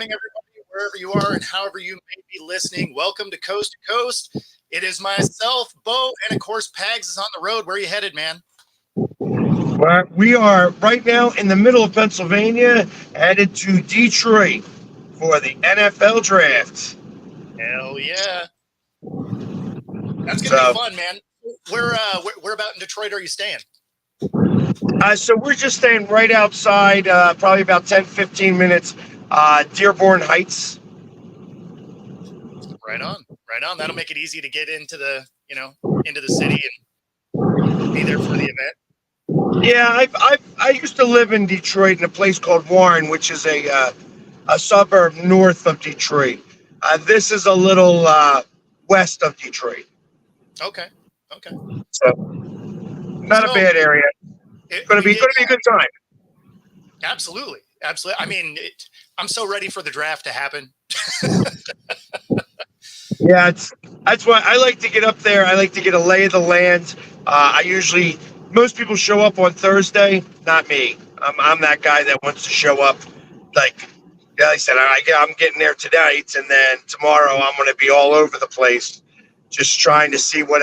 morning, everybody, wherever you are and however you may be listening. Welcome to Coast to Coast. It is myself, Bo, and of course, Pags is on the road. Where are you headed, man? We are right now in the middle of Pennsylvania, headed to Detroit for the NFL draft. Hell yeah. That's going to be So, fun, man. Where about in Detroit are you staying? so we're just staying right outside, probably about 10, 15 minutes, Dearborn Heights. Right on. That'll make it easy to get into the city and be there for the event. Yeah, I used to live in Detroit in a place called Warren, which is a suburb north of Detroit. This is a little west of Detroit. Okay. So not a bad area. It's gonna be a good time. Absolutely. I mean, I'm so ready for the draft to happen. Yeah, that's why I like to get up there. I like to get a lay of the land. Most people show up on Thursday. Not me. I'm that guy that wants to show up. Like I said, I'm getting there tonight, and then tomorrow I'm going to be all over the place, just trying to see what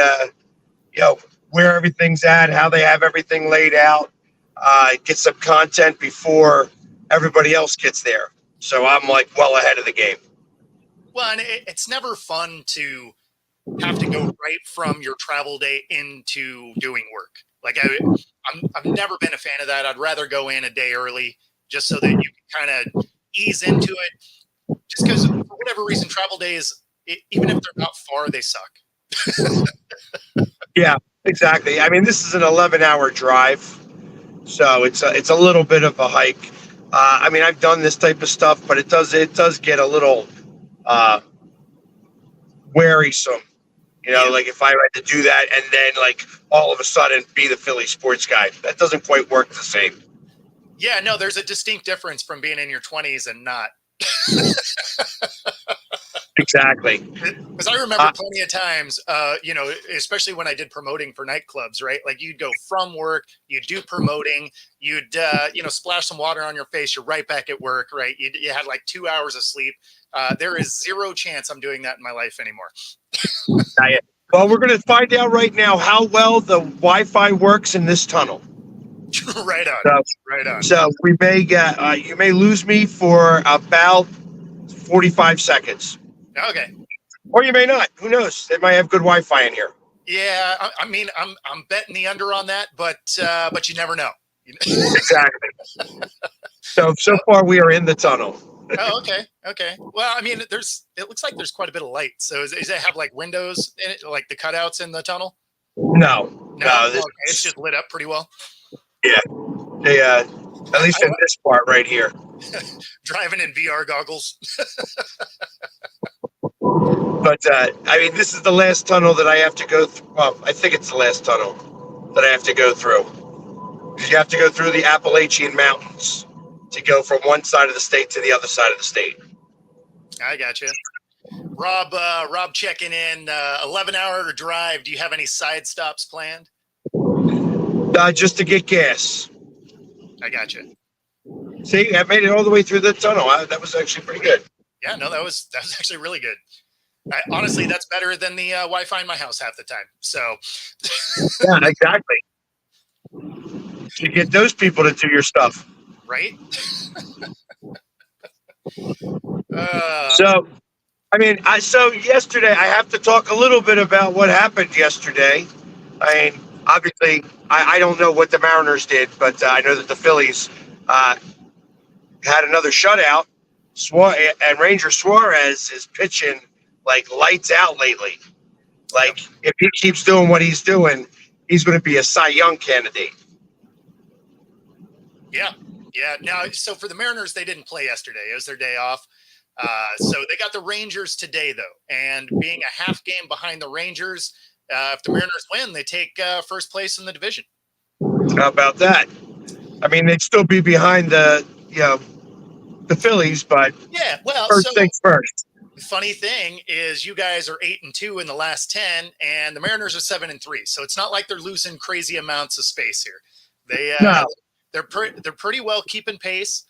where everything's at, how they have everything laid out. Get some content before everybody else gets there. So I'm like well ahead of the game. Well, and it's never fun to have to go right from your travel day into doing work. Like I've never been a fan of that. I'd rather go in a day early just so that you can kind of ease into it. Just because for whatever reason, travel days, even if they're not far, they suck. Yeah, exactly. I mean, this is an 11-hour drive, so it's a little bit of a hike. I mean, I've done this type of stuff, but it does get a little wearisome. Like if I had to do that and then like all of a sudden be the Philly sports guy, that doesn't quite work the same. Yeah, no, there's a distinct difference from being in your 20s and not. Exactly. Because I remember plenty of times, especially when I did promoting for nightclubs, right? Like you'd go from work, you'd do promoting, you'd, splash some water on your face. You're right back at work, right? You had like 2 hours of sleep. There is zero chance I'm doing that in my life anymore. Well, we're going to find out right now how well the Wi-Fi works in this tunnel. Right on. So we may get, you may lose me for about 45 seconds. Okay. Or you may not. Who knows? They might have good Wi-Fi in here. Yeah, I mean, I'm betting the under on that, but you never know. Exactly. So far we are in the tunnel. Oh, okay. Well, I mean, it looks like there's quite a bit of light. So does it have like windows in it, like the cutouts in the tunnel? No. Okay. It's just lit up pretty well. Yeah. At least in this part right here. Driving in VR goggles. But I mean, this is the last tunnel that I have to go through. Well, I think it's the last tunnel that I have to go through. You have to go through the Appalachian Mountains to go from one side of the state to the other side of the state. I got you. Rob checking in. 11-hour drive. Do you have any side stops planned? Just to get gas. I got you. See, I made it all the way through the tunnel. That was actually pretty good. Yeah, no, that was actually really good. Honestly, that's better than the Wi-Fi in my house half the time. So. Yeah, exactly. You get those people to do your stuff. Right? So, I mean, so yesterday, I have to talk a little bit about what happened yesterday. I mean, obviously, I don't know what the Mariners did, but I know that the Phillies had another shutout. And Ranger Suarez is pitching like lights out lately. Like, if he keeps doing what he's doing, he's going to be a Cy Young candidate. Yeah. Now, so for the Mariners, they didn't play yesterday. It was their day off. So they got the Rangers today, though. And being a half game behind the Rangers, if the Mariners win, they take first place in the division. How about that? I mean, they'd still be behind the Phillies, but yeah. Well, first things first. The funny thing is, you guys are 8-2 in the last 10, and the Mariners are 7-3. So it's not like they're losing crazy amounts of space here. They're pretty well keeping pace.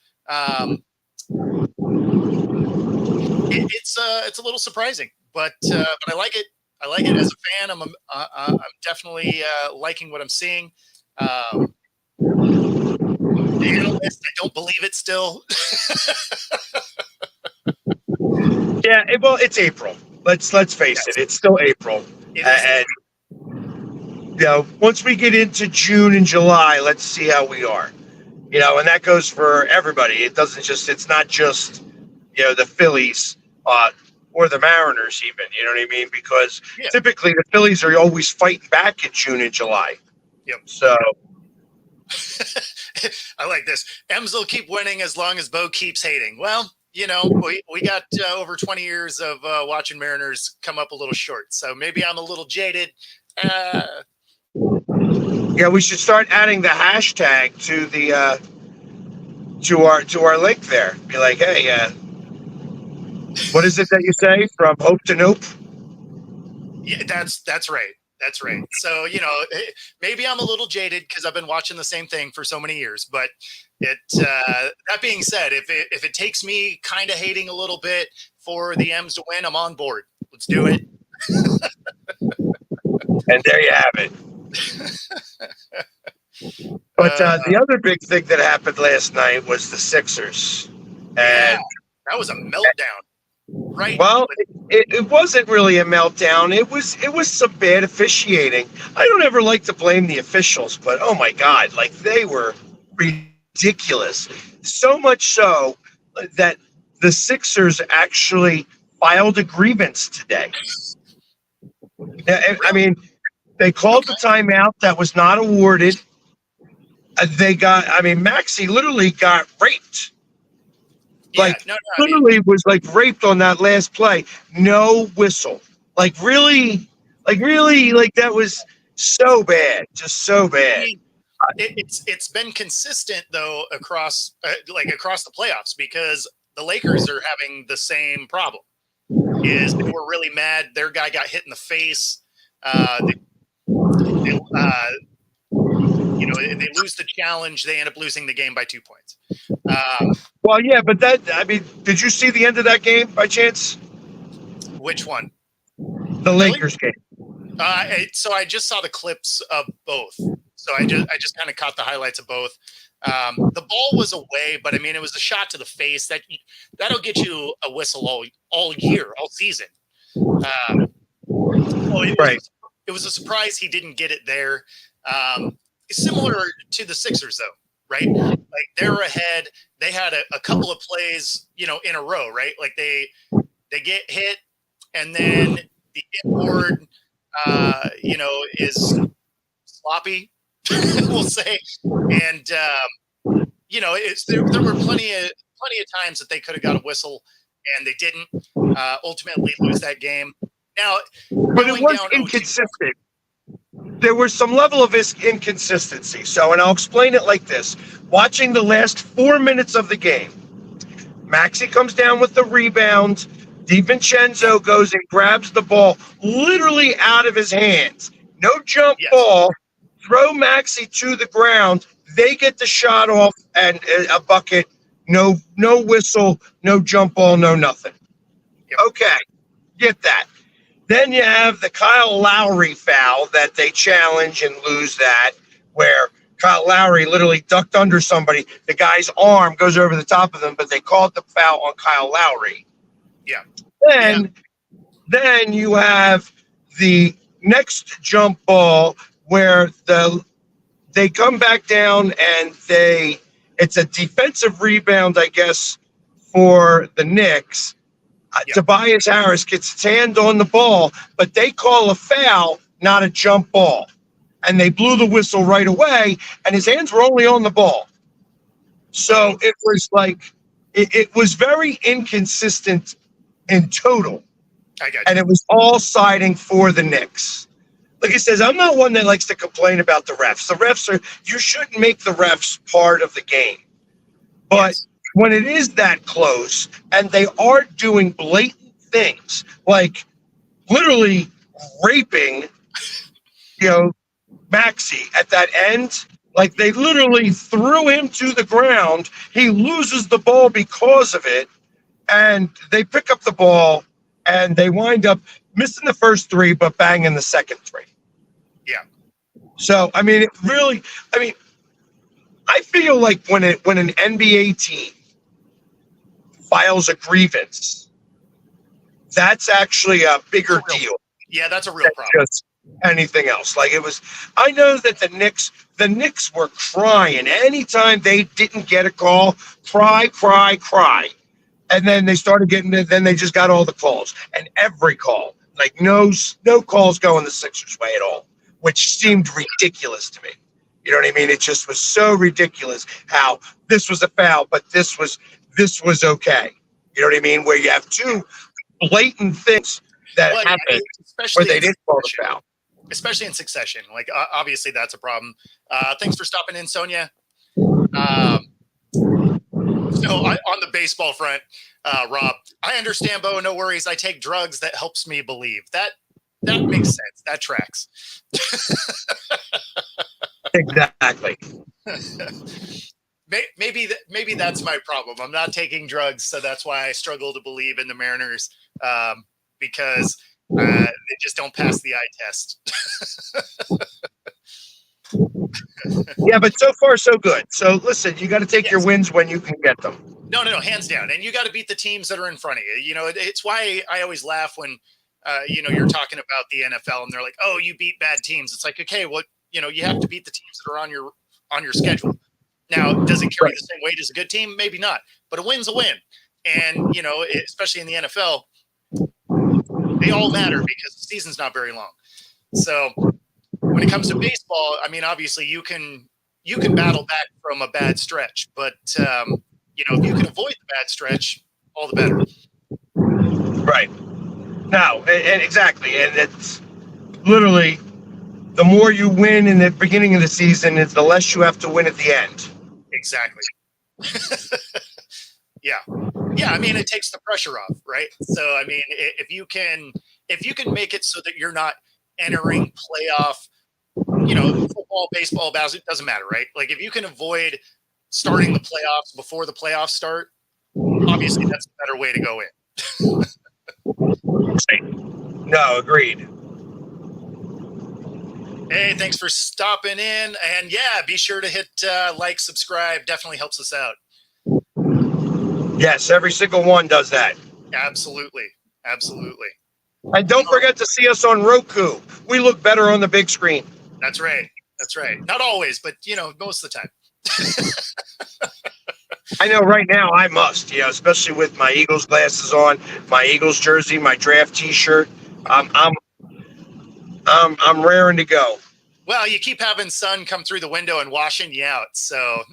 It's a little surprising, but I like it. I like it as a fan. I'm definitely liking what I'm seeing. The analyst, I don't believe it still. Yeah, well, it's April. Let's face it. It's still April. It is. And once we get into June and July, let's see how we are. And that goes for everybody. It's not just the Phillies or the Mariners even. You know what I mean? Because typically the Phillies are always fighting back in June and July. Yep. So I like this. M's will keep winning as long as Bo keeps hating. Well, we got over 20 years of watching Mariners come up a little short. So maybe I'm a little jaded. Yeah, we should start adding the hashtag to the to our link there. Be like, hey, what is it that you say? From hope to nope. Yeah, that's right. That's right. So, maybe I'm a little jaded because I've been watching the same thing for so many years. But that being said, if it takes me kind of hating a little bit for the M's to win, I'm on board. Let's do it. And there you have it. But the other big thing that happened last night was the Sixers. And that was a meltdown. Right. Well, it wasn't really a meltdown. It was some bad officiating. I don't ever like to blame the officials, but oh my God, like they were ridiculous. So much so that the Sixers actually filed a grievance today. I mean, they called the timeout that was not awarded. Maxey literally got raped. Literally was like raped on that last play. No whistle. Like really, that was so bad. Just so bad. It's been consistent though across the playoffs because the Lakers are having the same problem. Is they were really mad. Their guy got hit in the face. They lose the challenge. They end up losing the game by 2 points. Well, yeah, but did you see the end of that game by chance? Which one? The Lakers game. So I just saw the clips of both. So I just kind of caught the highlights of both. The ball was away, but I mean, it was a shot to the face that'll get you a whistle all year, all season. It was a surprise he didn't get it there. Similar to the Sixers, though, right? Like they're ahead. They had a couple of plays, in a row, right? Like they get hit, and then the inboard, is sloppy, we'll say. And there were plenty of times that they could have got a whistle, and they didn't. Ultimately, lose that game. Now, but it was inconsistent. There was some level of inconsistency. So, and I'll explain it like this. Watching the last 4 minutes of the game, Maxey comes down with the rebound. DiVincenzo goes and grabs the ball literally out of his hands. No jump ball. Throw Maxey to the ground. They get the shot off and a bucket. No whistle, no jump ball, no nothing. Yep. Okay, get that. Then you have the Kyle Lowry foul that they challenge and lose that, where Kyle Lowry literally ducked under somebody. The guy's arm goes over the top of them, but they called the foul on Kyle Lowry. Yeah. Then you have the next jump ball where they come back down and it's a defensive rebound, I guess, for the Knicks. Tobias Harris gets his hand on the ball, but they call a foul, not a jump ball. And they blew the whistle right away, and his hands were only on the ball. So it was it was very inconsistent in total. And it was all siding for the Knicks. Like he says, I'm not one that likes to complain about the refs. You shouldn't make the refs part of the game. But when it is that close and they are doing blatant things, like literally raping, Maxey at that end, like they literally threw him to the ground. He loses the ball because of it. and they pick up the ball and they wind up missing the first three, but banging the second three. Yeah. So, I mean, I feel like when an NBA team files a grievance, that's actually a bigger deal. Yeah, that's a real than problem. just anything else. Like it was, I know that the Knicks were crying anytime they didn't get a call, cry. And then they started getting it. Then they just got all the calls, and every call, like no calls going the Sixers' way at all, which seemed ridiculous to me. You know what I mean? It just was so ridiculous how this was a foul, but this was okay. You know what I mean? Where you have two blatant things that happened where they didn't call the foul. Especially in succession. Like, obviously, that's a problem. Thanks for stopping in, Sonia. So on the baseball front, Rob, I understand, Bo. No worries. I take drugs. That helps me believe. That makes sense. That tracks. Exactly. Maybe that's my problem. I'm not taking drugs, so that's why I struggle to believe in the Mariners, because they just don't pass the eye test. Yeah, but so far so good. So listen, you got to take your wins when you can get them. No, hands down. And you got to beat the teams that are in front of you. You know, it's why I always laugh when, you're talking about the NFL and they're like, oh, you beat bad teams. It's like, okay, well, you have to beat the teams that are on your schedule. Now, does it carry the same weight as a good team? Maybe not, but a win's a win. And, especially in the NFL, they all matter because the season's not very long. So when it comes to baseball, I mean, obviously you can battle back from a bad stretch, but if you can avoid the bad stretch, all the better. Right. No, and exactly. And it's literally the more you win in the beginning of the season, is the less you have to win at the end. Exactly. Yeah. I mean, it takes the pressure off, right? So, I mean, if you can make it so that you're not entering playoff, football, baseball, basketball, it doesn't matter, right? Like if you can avoid starting the playoffs before the playoffs start, obviously that's a better way to go in. No, agreed. Hey, thanks for stopping in. And yeah, be sure to hit like, subscribe. Definitely helps us out. Yes, every single one does that. Absolutely. And don't forget to see us on Roku. We look better on the big screen. That's right. Not always, but most of the time. I know right now I must, especially with my Eagles glasses on, my Eagles jersey, my draft T-shirt. I'm raring to go. Well, you keep having sun come through the window and washing you out, so.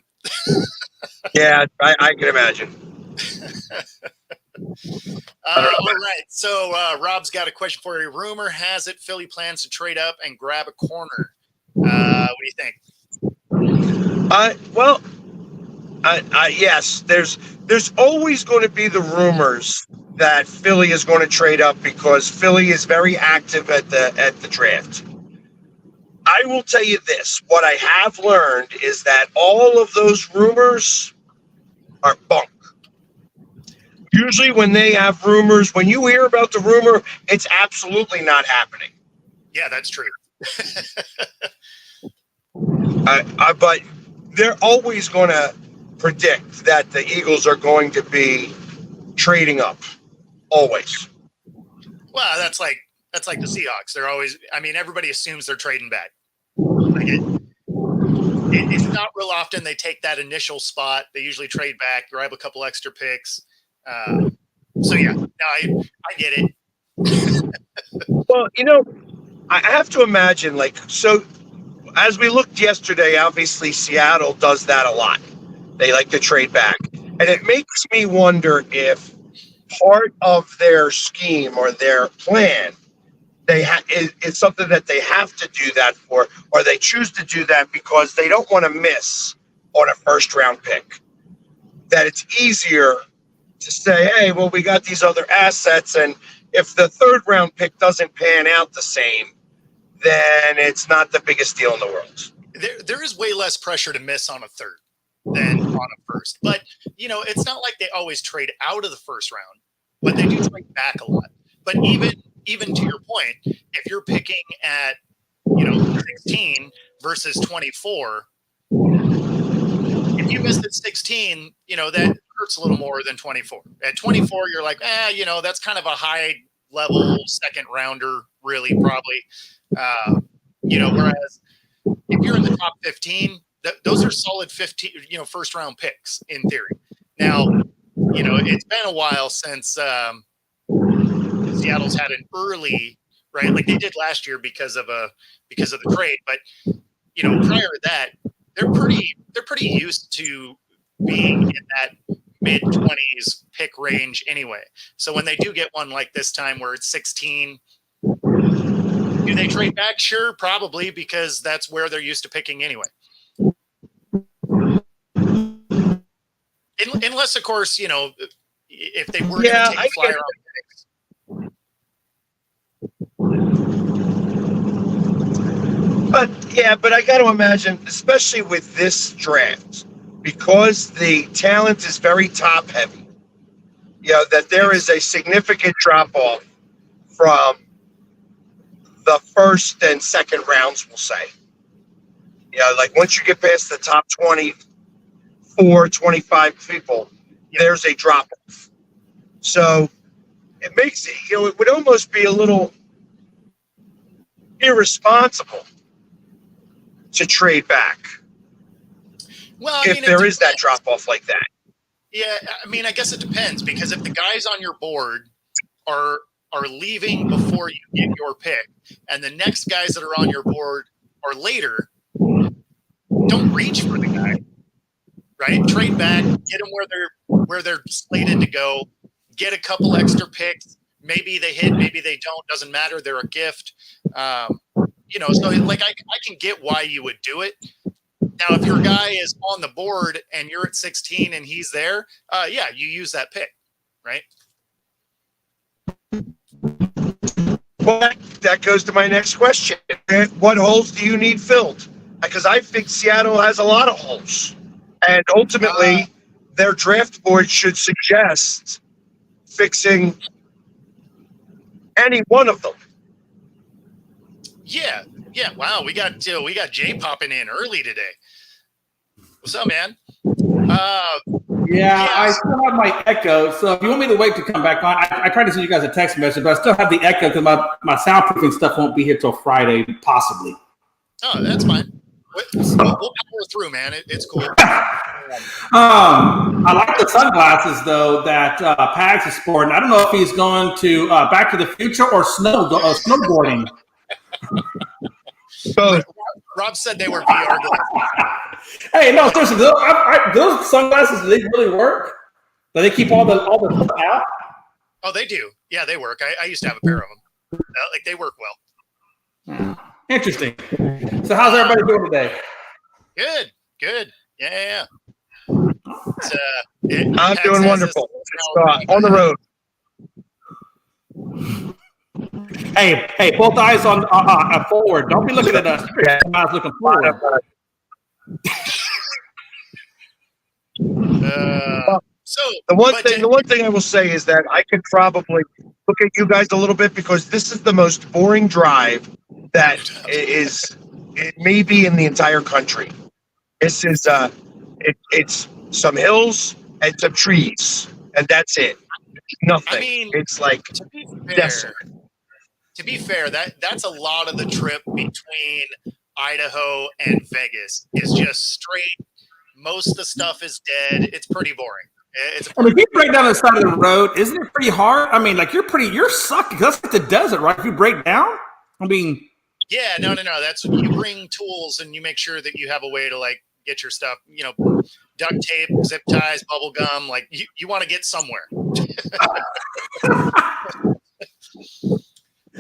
Yeah, I can imagine. All right. So Rob's got a question for you. Rumor has it Philly plans to trade up and grab a corner. What do you think? Yes. There's always going to be the rumors that Philly is going to trade up because Philly is very active at the draft. I will tell you this: what I have learned is that all of those rumors are bunk. Usually when they have rumors, when you hear about the rumor, it's absolutely not happening. Yeah, that's true. But they're always going to predict that the Eagles are going to be trading up. Always. Well, that's like the Seahawks. They're always, I mean, everybody assumes they're trading back. Like it's not real often they take that initial spot. They usually trade back, grab a couple extra picks. So yeah, no, I get it. Well, I have to imagine, so as we looked yesterday, obviously Seattle does that a lot. They like to trade back. And it makes me wonder if part of their scheme or their plan it's something that they have to do that for, or they choose to do that because they don't want to miss on a first-round pick. That it's easier to say, hey, well, we got these other assets, and if the third-round pick doesn't pan out the same, then it's not the biggest deal in the world. There is way less pressure to miss on a third. than on a first. But, it's not like they always trade out of the first round, but they do trade back a lot. But even to your point, if you're picking at, 16 versus 24, if you missed at 16, that hurts a little more than 24. At 24, you're like, that's kind of a high level second rounder, really, probably. Whereas if you're in the top 15, those are solid 15, first round picks in theory. Now, it's been a while since Seattle's had an early, right? Like they did last year because of the trade, but prior to that, they're pretty used to being in that mid 20s pick range anyway. So when they do get one like this time where it's 16, do they trade back? Sure, probably, because that's where they're used to picking anyway. Unless, of course, if they were going to take a flyer on picks. But I got to imagine, especially with this draft, because the talent is very top heavy, that there is a significant drop off from the first and second rounds, we'll say. Like once you get past the top 24, 25 people, there's a drop off. So it makes it, it would almost be a little irresponsible to trade back. Well, if there is that drop off like that. Yeah, I guess it depends, because if the guys on your board are leaving before you get your pick, and the next guys that are on your board are later, don't reach for the guy, right? Trade back, get them where they're slated to go, get a couple extra picks. Maybe they hit, maybe they don't. Doesn't matter. They're a gift. So like I can get why you would do it. Now, if your guy is on the board and you're at 16 and he's there, you use that pick, right? Well, that goes to my next question. What holes do you need filled? Because I think Seattle has a lot of holes. And ultimately, their draft board should suggest fixing any one of them. Yeah. Wow, we got Jay popping in early today. What's up, man? I still have my echo. So if you want me to wait to come back on, I tried to send you guys a text message, but I still have the echo because my soundproofing stuff won't be here till Friday, possibly. Oh, that's fine. We'll power through, man. It's cool. I like the sunglasses though that Pags is sporting. I don't know if he's going to Back to the Future or snowboarding. So Rob said they were VR glasses. Hey, no, seriously, those sunglasses, do they really work? Do they keep all the stuff out? Oh, they do. Yeah, they work. I used to have a pair of them. Like they work well. Interesting. So how's everybody doing today? Good. Yeah. I'm doing wonderful. On the road. Hey, both eyes on forward. Don't be looking at us. Eyes looking forward. The one thing I will say is that I could probably look at you guys a little bit, because this is the most boring drive that is it may be in the entire country. This is it's some hills and some trees, and that's it. Nothing. It's like desert. To be fair, that's a lot of the trip between Idaho and Vegas is just straight. Most of the stuff is dead. It's pretty boring. If you break down the side of the road, isn't it pretty hard? You're sucked. That's like the desert, right? If you break down, yeah, no. That's you bring tools and you make sure that you have a way to like get your stuff. Duct tape, zip ties, bubble gum. Like you want to get somewhere.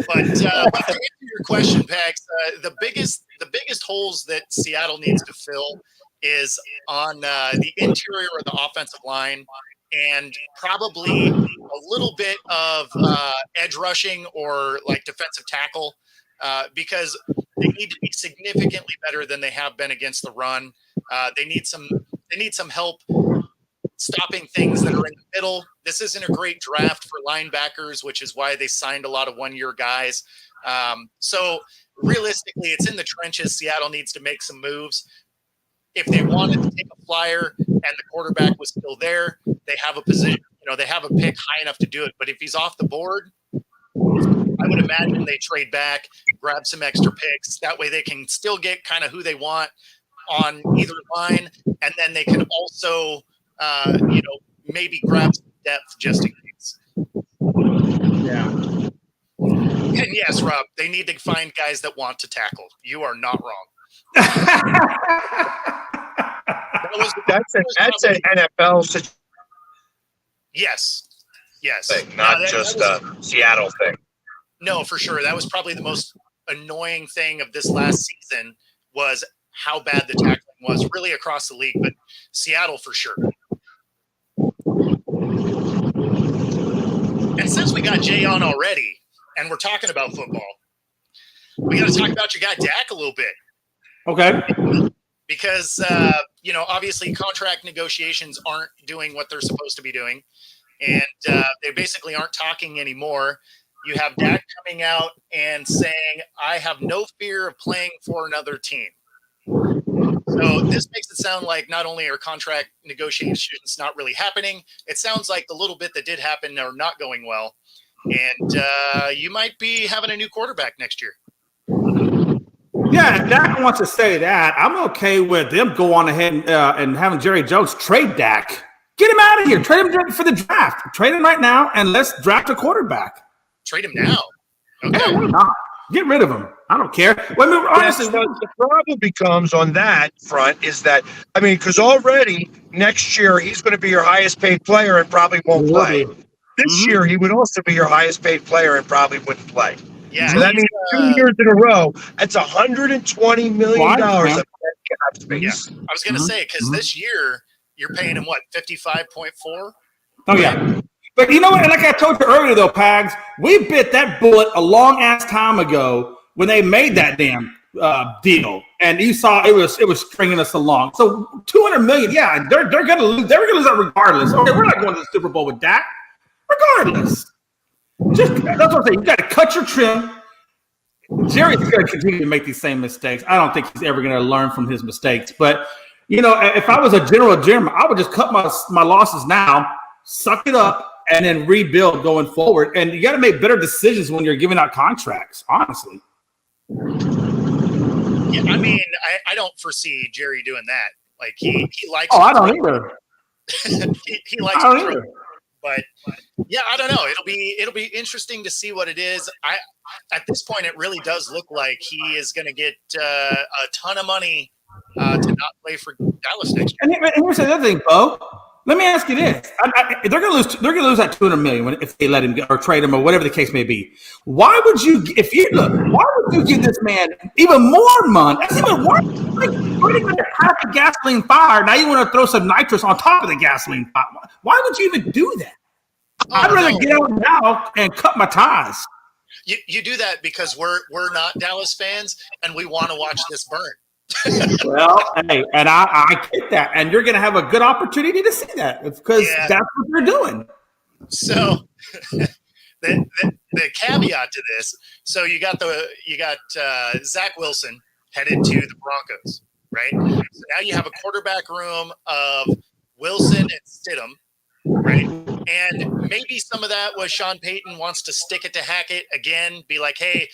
But to answer your question, Pax, the biggest holes that Seattle needs to fill is on the interior of the offensive line, and probably a little bit of edge rushing or like defensive tackle, because they need to be significantly better than they have been against the run. They need some They need some help stopping things that are in the middle. This isn't a great draft for linebackers, which is why they signed a lot of one-year guys. So realistically, it's in the trenches. Seattle needs to make some moves. If they wanted to take a flyer and the quarterback was still there, they have a position, they have a pick high enough to do it. But if he's off the board, I would imagine they trade back, grab some extra picks. That way they can still get kind of who they want on either line. And then they can also, maybe grab some depth just in case. Yeah. And yes, Rob, they need to find guys that want to tackle. You are not wrong. That's an NFL situation. Yes. Thing, not just a Seattle thing. No, for sure. That was probably the most annoying thing of this last season was how bad the tackling was really across the league, but Seattle for sure. And since we got Jay on already and we're talking about football, we got to talk about your guy Dak a little bit. Okay. Because, obviously contract negotiations aren't doing what they're supposed to be doing. And they basically aren't talking anymore. You have Dak coming out and saying, I have no fear of playing for another team. So this makes it sound like not only are contract negotiations not really happening, it sounds like the little bit that did happen are not going well. And you might be having a new quarterback next year. Yeah, Dak wants to say that. I'm okay with them go on ahead and having Jerry Jones trade Dak. Get him out of here. Trade him for the draft. Trade him right now, and let's draft a quarterback. Trade him now. Okay. Yeah, why not? Get rid of him. I don't care. Well, I mean, honestly, the problem becomes on that front is that, because already next year he's going to be your highest paid player and probably won't play. This year he would also be your highest paid player and probably wouldn't play. Yeah, so that means 2 years in a row, that's $120 million of cap space. Yeah. I was going to say, because this year you're paying him, what, 55.4? Oh, yeah. But you know what? And like I told you earlier, though, Pags, we bit that bullet a long-ass time ago when they made that damn deal. And you saw it was stringing us along. So $200 million, yeah, they're going to lose. They were going to lose that regardless. Okay, we're not going to the Super Bowl with Dak. Regardless. That's what I'm saying. You got to cut your trim. Jerry's going to continue to make these same mistakes. I don't think he's ever going to learn from his mistakes. But, if I was a general gym, I would just cut my losses now, suck it up, and then rebuild going forward. And you got to make better decisions when you're giving out contracts, honestly. Yeah, I don't foresee Jerry doing that. Like he likes. Oh, I don't either. he likes. I don't either. But yeah, I don't know. It'll be interesting to see what it is. At this point, it really does look like he is going to get a ton of money to not play for Dallas next year. And here's the other thing, Bo. Let me ask you this: they're going to lose. They're going to lose that $200 million if they let him go or trade him or whatever the case may be. Why would you? Why would you give this man even more money? That's even worse. Like, already got half the gasoline fire. Now you want to throw some nitrous on top of the gasoline fire. Why would you even do that? I'd rather get out now and cut my ties. You do that because we're not Dallas fans and we want to watch this burn. Well, hey, and I get that, and you're going to have a good opportunity to see that because that's what they're doing. So, the caveat to this, so you got Zach Wilson headed to the Broncos, right? So now you have a quarterback room of Wilson and Stidham, right? And maybe some of that was Sean Payton wants to stick it to Hackett again, be like, hey,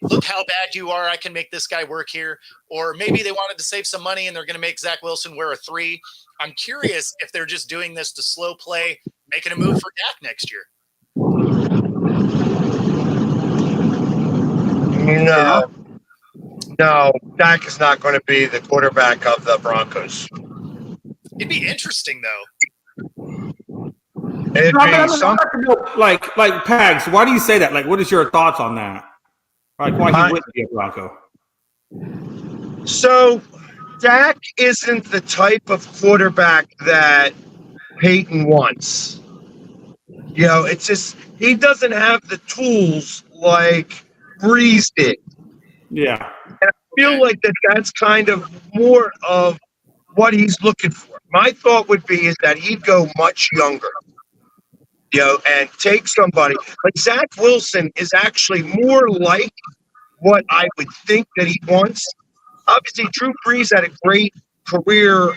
look how bad you are. I can make this guy work here. Or maybe they wanted to save some money and they're going to make Zach Wilson wear a 3. I'm curious if they're just doing this to slow play, making a move for Dak next year. No, Dak is not going to be the quarterback of the Broncos. It'd be interesting, though. It'd be something like Pags. Why do you say that? Like, what is your thoughts on that? Like, why he wouldn't be a Bronco? So, Dak isn't the type of quarterback that Peyton wants. It's just he doesn't have the tools like Breeze did. Yeah. And I feel like that's kind of more of what he's looking for. My thought would be is that he'd go much younger, and take somebody like Zach Wilson is actually more like what I would think that he wants. Obviously, Drew Brees had a great career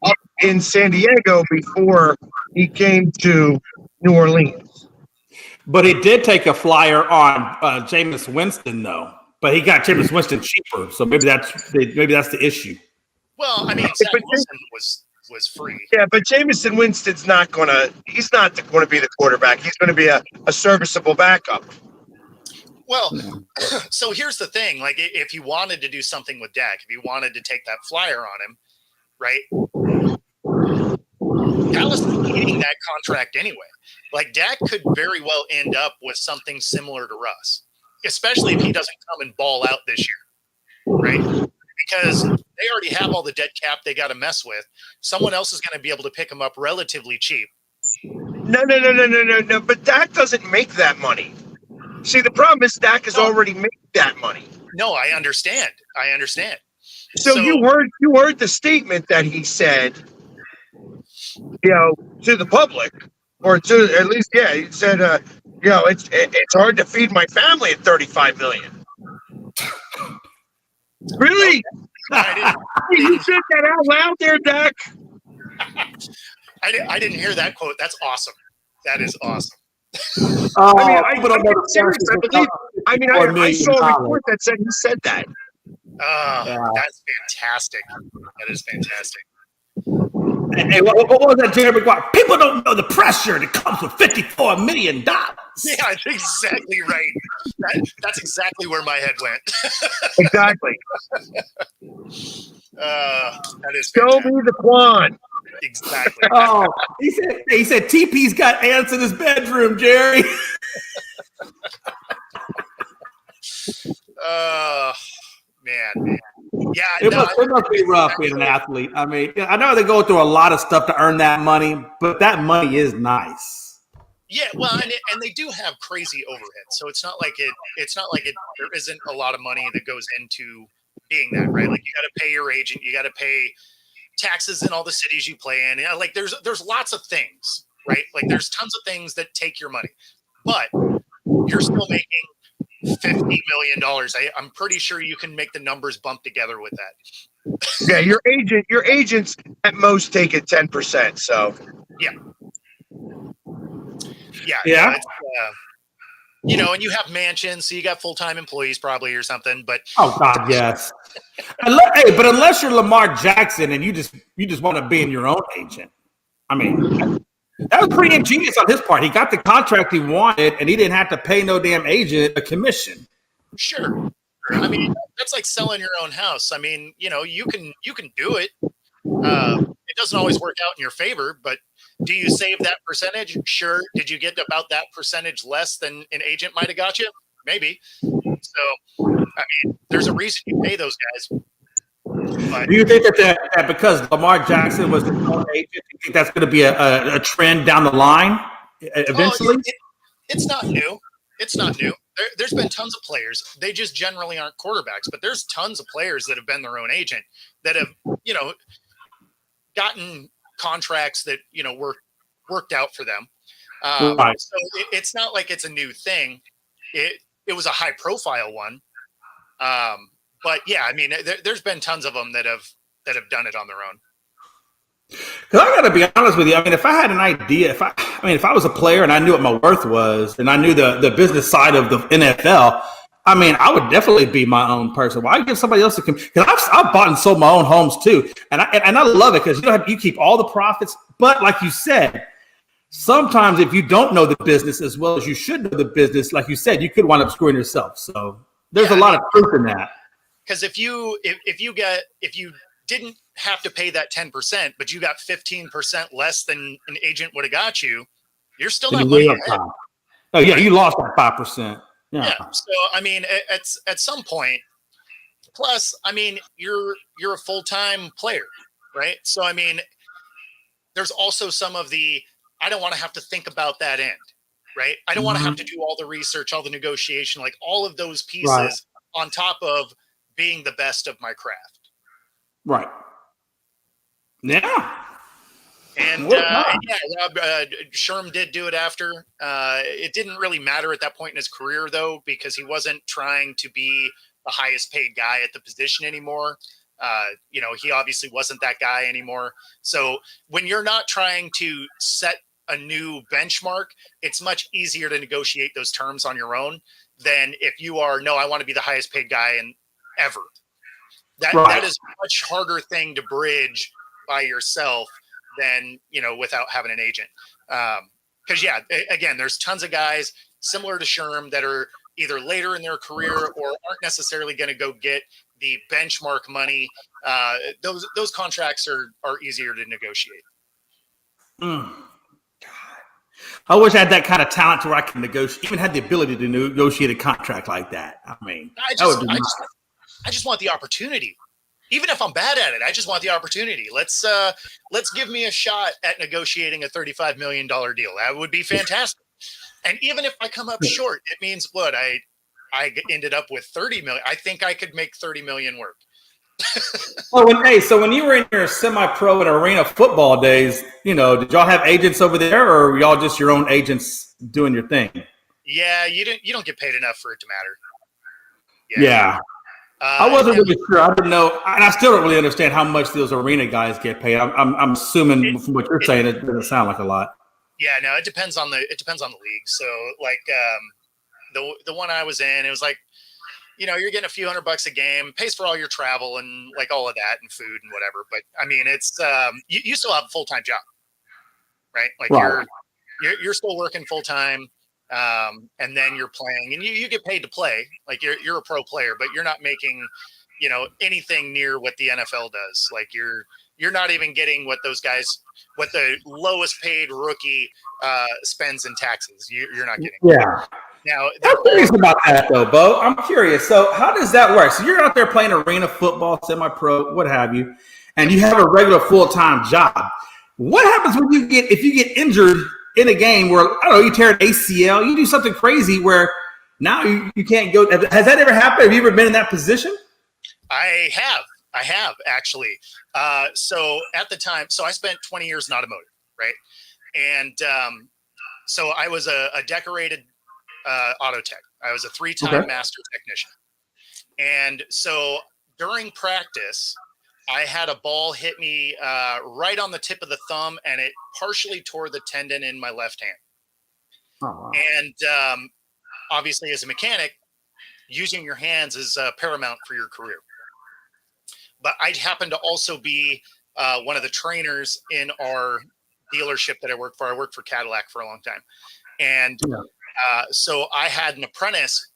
up in San Diego before he came to New Orleans. But he did take a flyer on Jameis Winston, though. But he got Jameis Winston cheaper, so maybe that's the issue. Well, I mean, Zach Wilson was free. Yeah, but Jameson Winston's he's not gonna be the quarterback. He's gonna be a serviceable backup. Well, so here's the thing. Like, if you wanted to do something with Dak, if you wanted to take that flyer on him, right? Dallas is needing that contract anyway. Like, Dak could very well end up with something similar to Russ, especially if he doesn't come and ball out this year, right? Because they already have all the dead cap they got to mess with. Someone else is going to be able to pick him up relatively cheap. No. But Dak doesn't make that money. See, the problem is Dak has already made that money. No, I understand. So you heard the statement that he said, to the public, or to at least, he said, it's hard to feed my family at $35 million. Really? You said that out loud there, Dak? I didn't hear that quote. That's awesome. That is awesome. I saw a report that said he said that. That's fantastic. That is fantastic. Hey, what was that, Jerry Maguire? People don't know the pressure that comes with $54 million. Yeah, that's exactly right. That's exactly where my head went. Exactly. That is Show fantastic. me the Quan. Exactly. Oh, he said TP's got ants in his bedroom, Jerry. Man. Yeah, It must be rough being an athlete. I mean, I know they go through a lot of stuff to earn that money, but that money is nice. Yeah, well, and they do have crazy overhead, so it's not like there isn't a lot of money that goes into being that, right? Like, you got to pay your agent, you got to pay taxes in all the cities you play in. Like, there's lots of things, right? Like, there's tons of things that take your money, but you're still making $50 million. I'm pretty sure you can make the numbers bump together with that. Yeah, your agents at most take it 10%. So yeah. It's, and you have mansions, so you got full-time employees probably or something. But oh God, yes. But unless you're Lamar Jackson and you just want to be in your own agent, I mean, that was pretty ingenious on his part. He got the contract he wanted, and he didn't have to pay no damn agent a commission. Sure. I mean, that's like selling your own house. I mean, you can do it. It doesn't always work out in your favor, but do you save that percentage? Sure. Did you get about that percentage less than an agent might have got you? Maybe. So, I mean, there's a reason you pay those guys. But, do you think that because Lamar Jackson was his own agent, do you think that's going to be a trend down the line eventually? It's not new. It's not new. There's been tons of players. They just generally aren't quarterbacks, but there's tons of players that have been their own agent that have, gotten contracts that, worked out for them. Right. So it's not like it's a new thing. It was a high profile one. But yeah, I mean, there's been tons of them that have done it on their own. Because I got to be honest with you. I mean, if I had an idea, if I was a player and I knew what my worth was, and I knew the business side of the NFL, I mean, I would definitely be my own person. Why give somebody else because I've bought and sold my own homes too, and I love it because you keep all the profits. But like you said, sometimes if you don't know the business as well as you should know the business, like you said, you could wind up screwing yourself. So there's a lot of truth in that. Because if you didn't have to pay that 10%, but you got 15% less than an agent would have got you, you're still not money ahead. Oh yeah, you lost that 5%. Yeah. So I mean, at some point, plus, I mean, you're a full-time player, right? So I mean, there's also some of the I don't want to have to think about that end, right? I don't want to have to do all the research, all the negotiation, like all of those pieces on top of being the best of my craft. Right. Yeah. And What not? yeah, Rob Sherm did do it after. It didn't really matter at that point in his career, though, because he wasn't trying to be the highest paid guy at the position anymore. He obviously wasn't that guy anymore. So when you're not trying to set a new benchmark, it's much easier to negotiate those terms on your own than if you are, no, I want to be the highest paid guy in ever. That is a much harder thing to bridge by yourself than, without having an agent. Because again, there's tons of guys similar to Sherm that are either later in their career or aren't necessarily going to go get the benchmark money. Those contracts are easier to negotiate. I wish I had that kind of talent to where I could negotiate, even had the ability to negotiate a contract like that. I mean, I just want the opportunity. Even if I'm bad at it, I just want the opportunity. Let's give me a shot at negotiating a $35 million deal. That would be fantastic. And even if I come up short, it means what? I ended up with 30 million. I think I could make 30 million work. So when you were in your semi-pro and arena football days, did y'all have agents over there, or were y'all just your own agents doing your thing? Yeah, you don't get paid enough for it to matter. Yeah. I wasn't really sure. I didn't know, and I still don't really understand how much those arena guys get paid. I'm assuming from what you're saying, it doesn't sound like a lot. Yeah, no, it depends on the league. So like the one I was in, it was like, you're getting a few $100 a game, pays for all your travel and like all of that and food and whatever. But I mean, it's you still have a full-time job, right? Like you're still working full time. And then you're playing and you get paid to play. Like you're a pro player, but you're not making, anything near what the NFL does. Like you're not even getting what the lowest paid rookie spends in taxes. You're not getting. Yeah. Now I'm curious about that though, Bo. I'm curious. So how does that work? So you're out there playing arena football, semi-pro, what have you, and you have a regular full-time job. What happens when if you get injured in a game where, I don't know, you tear an ACL, you do something crazy where now you can't go? Has that ever happened? Have you ever been in that position? I have actually. So at the time, I spent 20 years in automotive, right? And so I was a decorated auto tech. I was a 3-time master technician. And so during practice, I had a ball hit me right on the tip of the thumb, and it partially tore the tendon in my left hand. Oh, wow. And obviously, as a mechanic, using your hands is paramount for your career. But I happened to also be one of the trainers in our dealership that I worked for. I worked for Cadillac for a long time. And so I had an apprentice.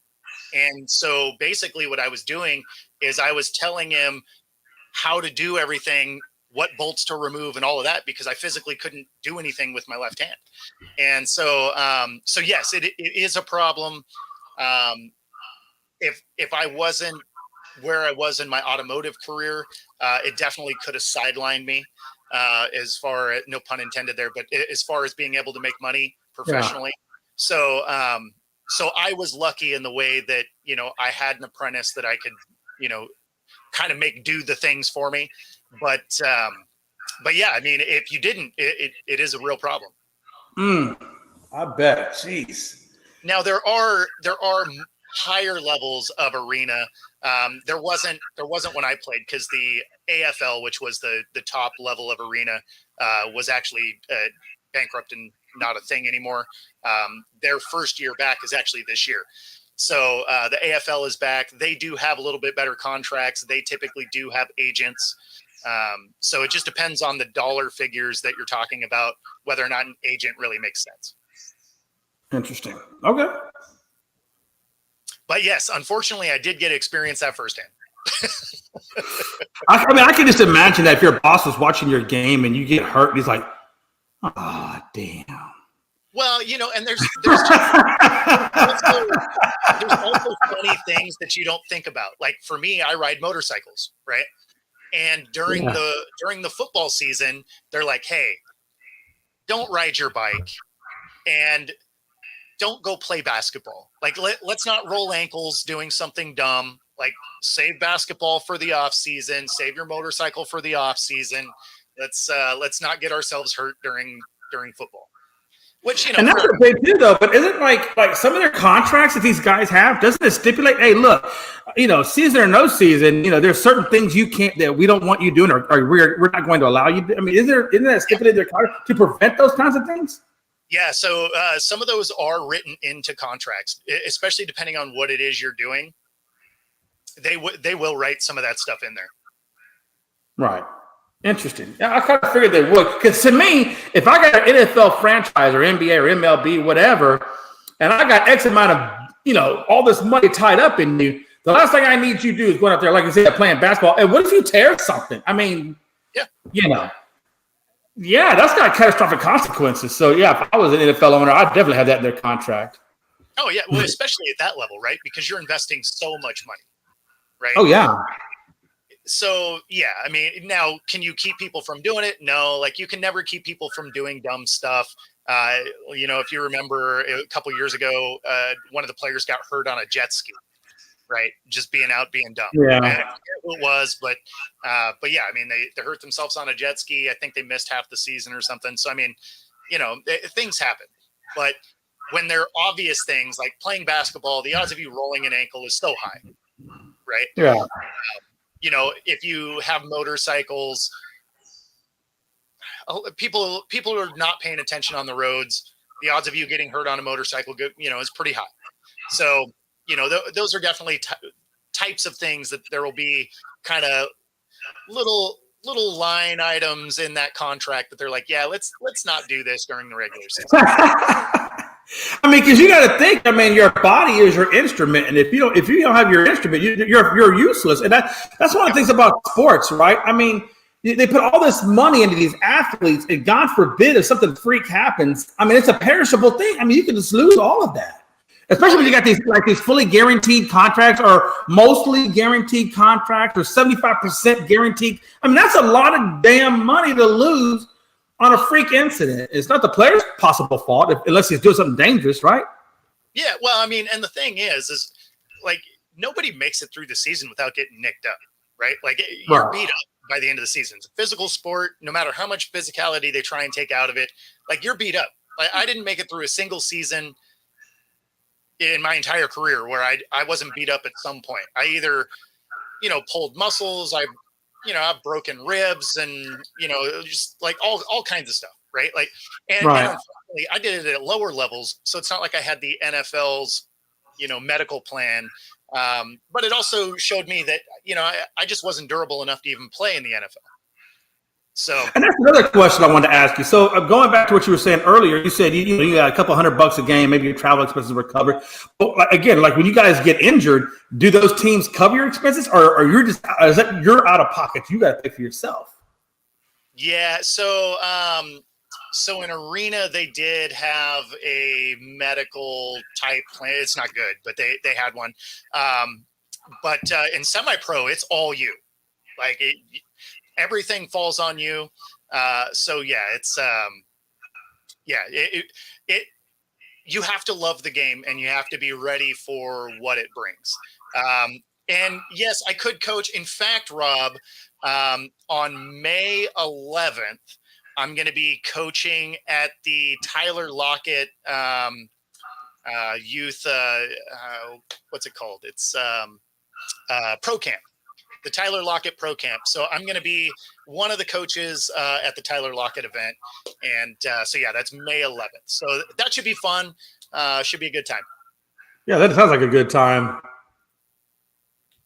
And so basically what I was doing is I was telling him how to do everything, what bolts to remove and all of that, because I physically couldn't do anything with my left hand. And so, yes, it is a problem. If I wasn't where I was in my automotive career, it definitely could have sidelined me as far as, no pun intended there, but as far as being able to make money professionally. Yeah. So I was lucky in the way that, I had an apprentice that I could, kind of make do the things for me. But yeah, I mean, if you didn't, it is a real problem. I bet. Jeez. Now there are higher levels of arena. There wasn't when I played, because the AFL, which was the top level of arena, was actually bankrupt and not a thing anymore. Their first year back is actually this year. So the AFL is back. They do have a little bit better contracts. They typically do have agents. So it just depends on the dollar figures that you're talking about, whether or not an agent really makes sense. Interesting. Okay. But yes, unfortunately, I did get to experience that firsthand. I mean, I can just imagine that if your boss was watching your game and you get hurt, and he's like, "Oh, damn." Well, and there's also funny things that you don't think about. Like for me, I ride motorcycles, right? And during the football season, they're like, "Hey, don't ride your bike and don't go play basketball. Like let's not roll ankles doing something dumb. Like save basketball for the off season, save your motorcycle for the off season." Let's not get ourselves hurt during football. Which, you know, And that's what they do, though. But isn't like some of their contracts that these guys have? Doesn't it stipulate, hey, look, season or no season, there's certain things you can't that we don't want you doing, or we're not going to allow you. I mean, isn't that stipulated in their contract to prevent those kinds of things? Yeah. So some of those are written into contracts, especially depending on what it is you're doing. They will write some of that stuff in there. Right. Interesting. Yeah, I kind of figured they would. Because to me, if I got an NFL franchise or NBA or MLB, whatever, and I got X amount of, all this money tied up in you, the last thing I need you to do is going out there, like I said, playing basketball. And what if you tear something? I mean, yeah, that's got catastrophic consequences. So, yeah, if I was an NFL owner, I'd definitely have that in their contract. Oh, yeah. Well, especially at that level, right? Because you're investing so much money, right? Oh, yeah. So, yeah, I mean, now, can you keep people from doing it? No, like you can never keep people from doing dumb stuff. If you remember a couple years ago, one of the players got hurt on a jet ski, right? Just being dumb. Yeah. I forget who it was, but yeah, I mean, they hurt themselves on a jet ski. I think they missed half the season or something. So, I mean, things happen. But when they're obvious things like playing basketball, the odds of you rolling an ankle is so high, right? Yeah. If you have motorcycles, people are not paying attention on the roads. The odds of you getting hurt on a motorcycle, is pretty high. So, those are definitely types of things that there will be kind of little line items in that contract that they're like, yeah, let's not do this during the regular season. I mean, because you got to think. I mean, your body is your instrument, and if you don't have your instrument, you're useless. And that's one of the things about sports, right? I mean, they put all this money into these athletes, and God forbid if something freak happens. I mean, it's a perishable thing. I mean, you can just lose all of that, especially when you got these fully guaranteed contracts or mostly guaranteed contracts or 75% guaranteed. I mean, that's a lot of damn money to lose on a freak incident. It's not the player's possible fault unless he's doing something dangerous, right? Yeah, well, I mean, and the thing is like nobody makes it through the season without getting nicked up, right? Like you're beat up by the end of the season. It's a physical sport. No matter how much physicality they try and take out of it, like you're beat up. Like I didn't make it through a single season in my entire career where I wasn't beat up at some point. I either, pulled muscles, I've broken ribs and, just like all kinds of stuff. Right. Like, and unfortunately, I did it at lower levels. So it's not like I had the NFL's, medical plan. But it also showed me that, I just wasn't durable enough to even play in the NFL. So, and that's another question I wanted to ask you. So going back to what you were saying earlier, you said you got a couple $100 a game, maybe your travel expenses were covered. But again, like when you guys get injured, do those teams cover your expenses, or you're out of pocket? You got to pay for yourself. Yeah. So in Arena, they did have a medical type plan. It's not good, but they had one. But in semi-pro, it's all you. Like everything falls on you. So yeah, it's you have to love the game and you have to be ready for what it brings. And yes, I could coach. In fact, Rob, on May 11th, I'm going to be coaching at the Tyler Lockett youth. What's it called? It's Pro Camp. The Tyler Lockett Pro Camp. So I'm going to be one of the coaches at the Tyler Lockett event. And so, yeah, that's May 11th. So that should be fun. Should be a good time. Yeah, that sounds like a good time.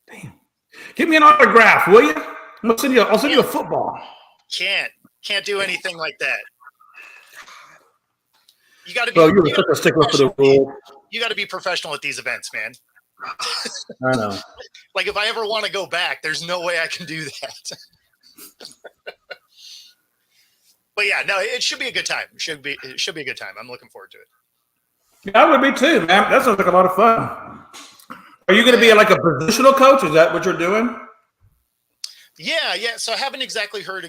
Damn. Give me an autograph, will you? I'll send you a football. Can't do anything like that. You got to be. Well, you're such a stickler for the rule. You got to be professional at these events, man. I know. Like if I ever want to go back, there's no way I can do that. But yeah, no, it should be a good time. It should be a good time. I'm looking forward to it. Yeah, I would be too, man. That sounds like a lot of fun. Are you going to be like a positional coach? Is that what you're doing? Yeah. So I haven't exactly heard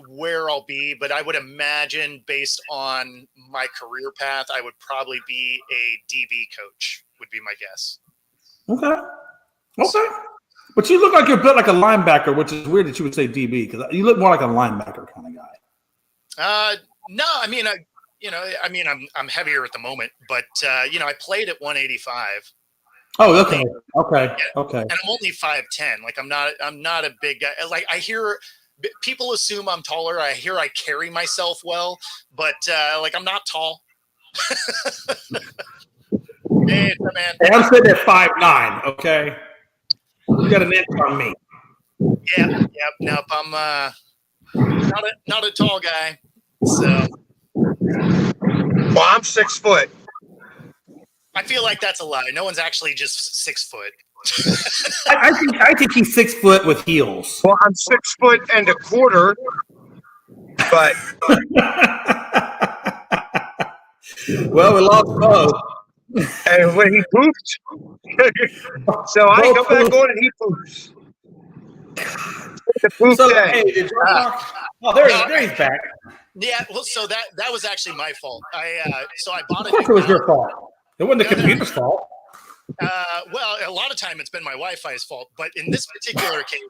where I'll be, but I would imagine based on my career path, I would probably be a DB coach would be my guess. Okay. But you look like you're built like a linebacker, which is weird that you would say DB because you look more like a linebacker kind of guy. No, I mean, I'm heavier at the moment, but I played at 185. Oh, okay, okay. And I'm only 5'10". Like I'm not a big guy. Like I hear people assume I'm taller. I hear I carry myself well, but like I'm not tall. Hey, man. Hey, I'm sitting at 5'9". Okay, you got an inch on me. Yeah. Nope. I'm not a tall guy. So. Well, I'm 6 foot. I feel like that's a lie. No one's actually just 6 foot. I think he's 6 foot with heels. Well, I'm 6 foot and a quarter, but well, we lost both. and when he pooped, so I come back on and he poops. The poop So, day. hey, did you oh, there he's back. Yeah, well, so that was actually my fault. I bought Of course, it was your fault. It wasn't the computer's fault. Well, a lot of time it's been my Wi-Fi's fault, but in this particular case,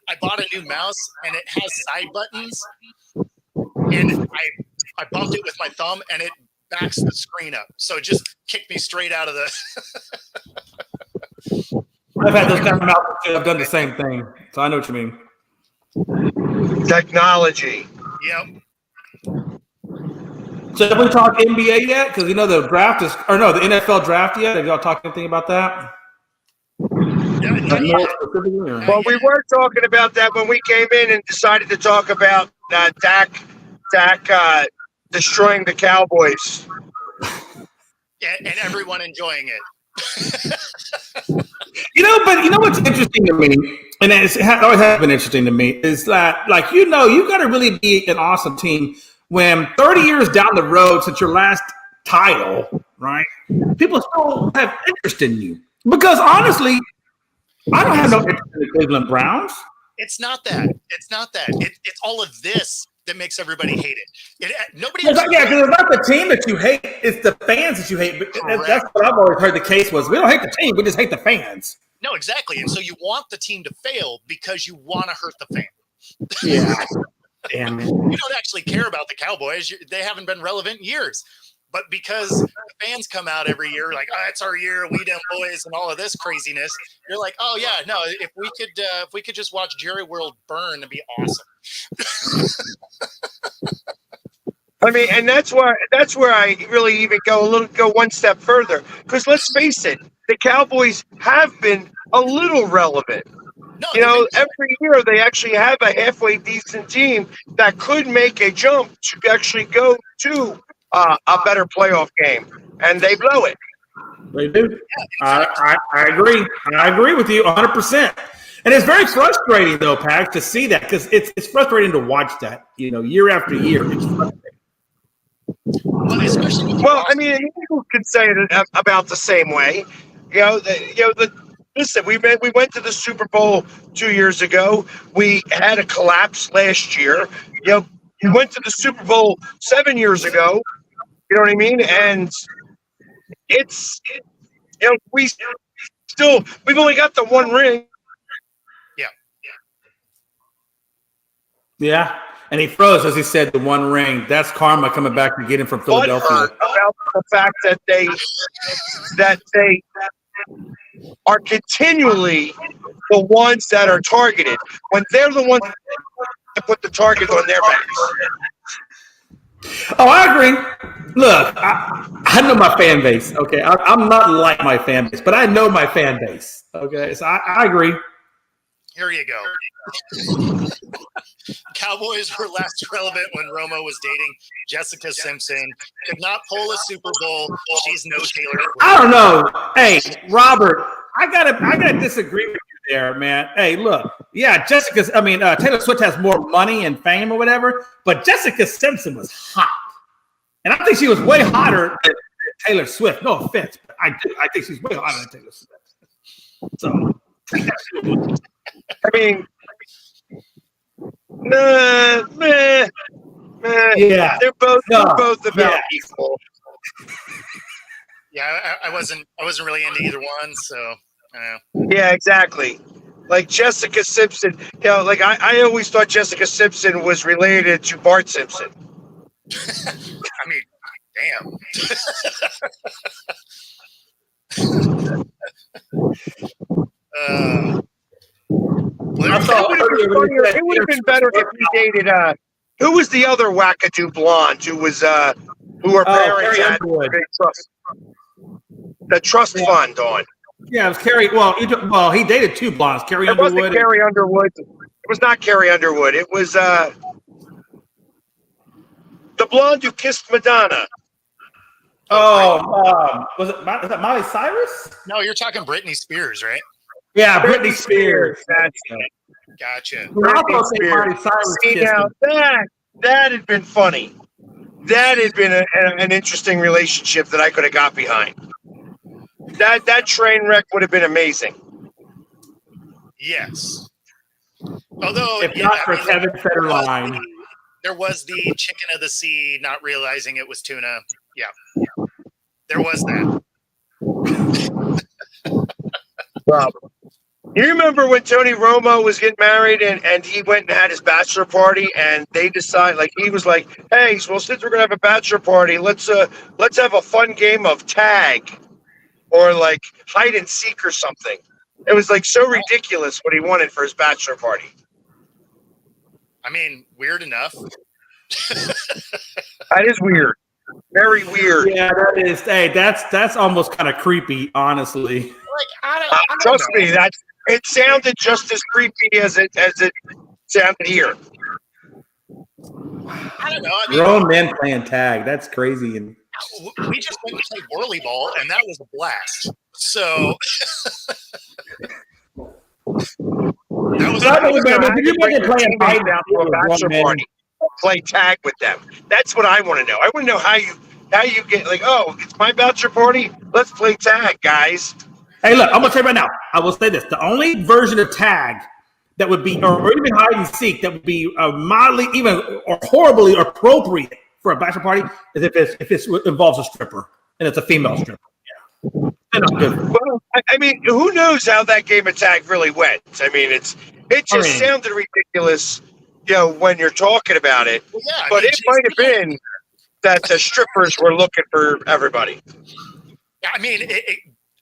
I bought a new mouse and it has side buttons, and I bumped it with my thumb and it backs the screen up, so it just kicked me straight out of the. I've had those kind of mouses too. I've done the same thing, so I know what you mean. Yep. Technology. So have we talked NBA yet? Because the draft is, or no, the NFL draft yet? Have y'all talked anything about that? Well, we were talking about that when we came in and decided to talk about Dak destroying the Cowboys. Yeah, and everyone enjoying it. But what's interesting to me, and it always has been interesting to me, is that you got to really be an awesome team when 30 years down the road since your last title, right? People still have interest in you because honestly, I don't have no interest in the Cleveland Browns. It's not that. It's all of this that makes everybody hate it. Nobody. Yeah, because it's not the team that you hate; it's the fans that you hate. That's what I've always heard. The case was we don't hate the team; we just hate the fans. No, exactly. And so you want the team to fail because you want to hurt the fan. Yeah. Damn it. You don't actually care about the Cowboys. They haven't been relevant in years. But because the fans come out every year like, oh, it's our year, we them boys, and all of this craziness, you're like, oh yeah, no, if we could just watch Jerry World burn, it'd be awesome. I mean, and that's where I really even go one step further. Because let's face it, the Cowboys have been a little relevant. No, every year they actually have a halfway decent team that could make a jump to actually go to a better playoff game, and they blow it. They do. I agree. I agree with you 100%. And it's very frustrating, though, Pax, to see that because it's frustrating to watch that, year after year. It's frustrating. Well, I mean, people could say it about the same way. Listen, we went to the Super Bowl 2 years ago. We had a collapse last year. We went to the Super Bowl 7 years ago. You know what I mean? And we've only got the one ring. Yeah. And he froze as he said the one ring. That's karma coming back to get him from Philadelphia. About the fact that they are continually the ones that are targeted when they're the ones that put the target on their backs. Oh, I agree. Look, I know my fan base. Okay, I'm not like my fan base, but I know my fan base. Okay, so I agree. Here you go. Cowboys were last relevant when Romo was dating Jessica Simpson. Could not pull a Super Bowl. She's no Taylor Swift. I don't know. Hey, Robert, I gotta disagree with you there, man. Hey, look, yeah, Taylor Swift has more money and fame or whatever, but Jessica Simpson was hot, and I think she was way hotter than Taylor Swift. No offense, but I think she's way hotter than Taylor Swift. So. I mean, yeah, they're both about equal. Yeah, I wasn't really into either one, so. Yeah, exactly. Like Jessica Simpson, like I always thought Jessica Simpson was related to Bart Simpson. I mean, damn. I saw earlier when you said It would have been better if he dated. Who was the other wackadoo blonde who was who her parents Carrie had Underwood. big trust, the trust fund on. Yeah, it was Carrie. Well, he dated two blondes, Carrie It wasn't Underwood. Carrie Underwood. It was not Carrie Underwood. It was the blonde who kissed Madonna. Was it? Is that Miley Cyrus? No, you're talking Britney Spears, right? Yeah, Britney Spears. That's Gotcha. I'll say Miley Cyrus See, kissed now him. that had been funny. That had been an interesting relationship that I could have got behind. That train wreck would have been amazing. Yes. Although, If not for Kevin Federline. there was the chicken of the sea not realizing it was tuna. Yeah. There was that. Problem. You remember when Tony Romo was getting married and he went and had his bachelor party and they decided, like, he was like, hey, well, since we're gonna have a bachelor party, let's have a fun game of tag or like hide and seek or something. It was like so ridiculous what he wanted for his bachelor party. I mean, weird enough. That is weird. Very weird. Yeah, that is. Hey, that's almost kind of creepy, honestly. Like, I don't Trust know. me, it sounded just as creepy as it sounded here. I don't know. I mean, Grown men playing tag. That's crazy. And we just went and played whirly ball, and that was a blast. So that was Did you imagine playing Invite hide them to a bachelor party, play tag with them. That's what I want to know. I want to know how you get like, oh, it's my bachelor party. Let's play tag, guys. Hey, look, I'm gonna say right now. I will say this: the only version of tag that would be, or even hide and seek, that would be mildly, even or horribly appropriate for a bachelor party, is if it involves a stripper and it's a female stripper. Yeah. Well, I mean, who knows how that game of tag really went? I mean, it just sounded ridiculous, when you're talking about it. Well, yeah, but it might have been that the strippers were looking for everybody. I mean,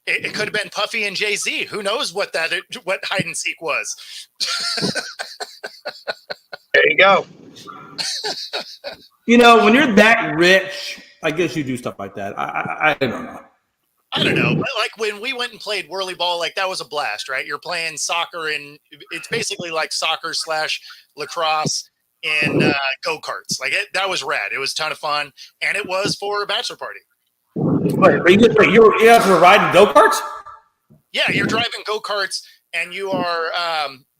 it could have been Puffy and Jay-Z. Who knows what hide and seek was? There you go. When you're that rich, I guess you do stuff like that. I don't know. I don't know. But like when we went and played whirly ball, like that was a blast, right? You're playing soccer, and it's basically like soccer / lacrosse and go-karts. Like that was rad. It was a ton of fun, and it was for a bachelor party. Wait, you guys were riding go-karts? Yeah, you're driving go-karts, and you are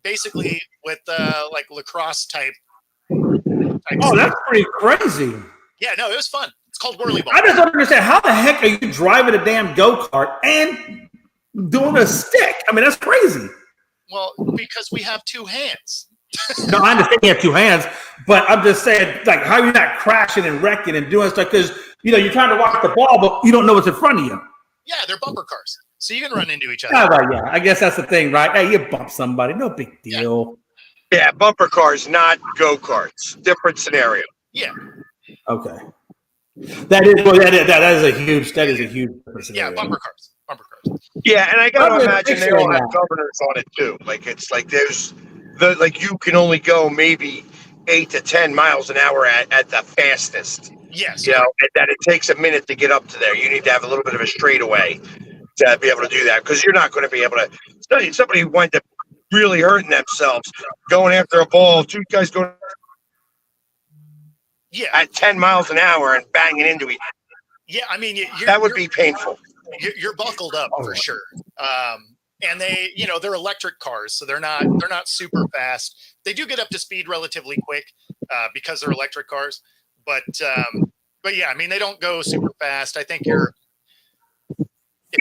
basically with like lacrosse type. Oh, that's pretty crazy. Yeah, no, it was fun. It's called whirly ball. I just don't understand. How the heck are you driving a damn go-kart and doing a stick? I mean, that's crazy. Well, because we have two hands. No, I understand you have two hands, but I'm just saying, like, how are you not crashing and wrecking and doing stuff? Because, you're trying to watch the ball, but you don't know what's in front of you. Yeah, they're bumper cars. So you can run into each other. Yeah, right, yeah. I guess that's the thing, right? Hey, you bump somebody. No big deal. Yeah, bumper cars, not go-karts. Different scenario. Yeah. Okay. That is a huge scenario. Yeah, bumper cars. Yeah, and I gotta imagine they all have that. governors on it too. Like it's like there's you can only go maybe 8 to 10 miles an hour at the fastest. Yes. And that it takes a minute to get up to there. You need to have a little bit of a straightaway to be able to do that because you're not going to be able to. Somebody went to really hurting themselves going after a ball. Two guys going at 10 miles an hour and banging into each other. Yeah, I mean, that would be painful. You're buckled up for sure. And they, they're electric cars, so they're not super fast. They do get up to speed relatively quick because they're electric cars. But yeah, I mean, they don't go super fast. I think if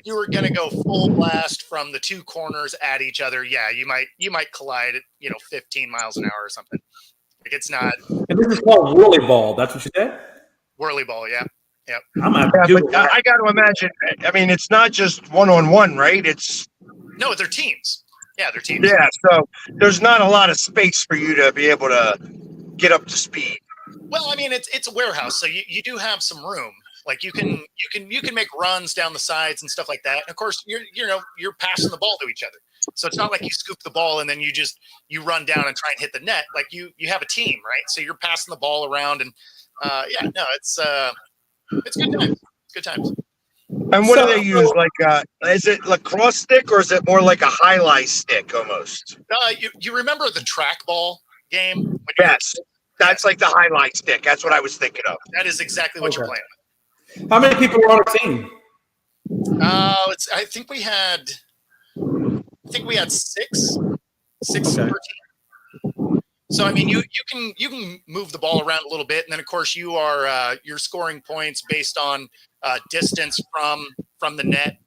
you were going to go full blast from the two corners at each other, yeah, you might collide at 15 miles an hour or something. Like it's not. And this is called whirly ball. That's what you said. Whirly ball, yeah. Yep. I got to imagine. I mean, it's not just one-on-one, right? No, they're teams. Yeah, they're teams. Yeah, so there's not a lot of space for you to be able to get up to speed. Well, I mean, it's a warehouse, so you do have some room. Like you can make runs down the sides and stuff like that. And of course, you're passing the ball to each other. So it's not like you scoop the ball and then you run down and try and hit the net. Like you have a team, right? So you're passing the ball around, and it's good times. It's good times. And what do they use? Like, is it lacrosse stick or is it more like a highlight stick almost? You remember the trackball game? Yes, that's like the highlight stick. That's what I was thinking of. That is exactly what you're playing with. How many people were on the team? I think we had 6 Okay. per team. So I mean, you can move the ball around a little bit, and then of course you're scoring points based on distance from the net,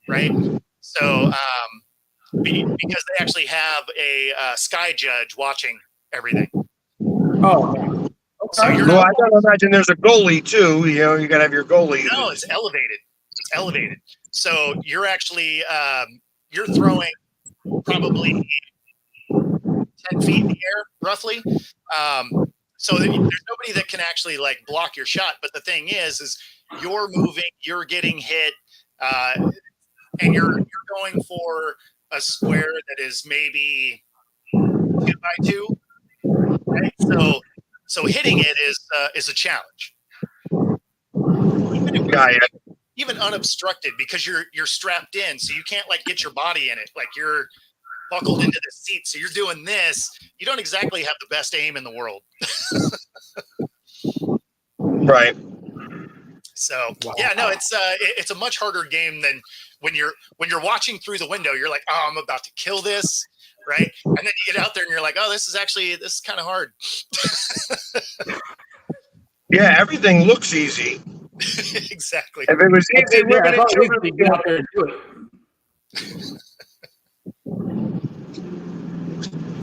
right? So because they actually have a sky judge watching everything. Oh, okay. So you're Well, I gotta imagine there's a goalie too. You gotta have your goalie. No, it's elevated. It's elevated. So you're actually you're throwing probably 10 feet in the air, roughly. So there's nobody that can actually like block your shot. But the thing is you're moving, you're getting hit, and you're going for a square that is maybe 2 by 2. Right? So hitting it is a challenge. Even unobstructed, because you're strapped in, so you can't like get your body in it. Like you're buckled into the seat, so you're doing this. You don't exactly have the best aim in the world. Right. So yeah, no, it's a much harder game than when you're watching through the window. You're like, oh, I'm about to kill this, right? And then you get out there and you're like, oh, this is kind of hard. Yeah, everything looks easy. Exactly. If it was easy, Yeah, women and it's children easy to would get do out there and do it.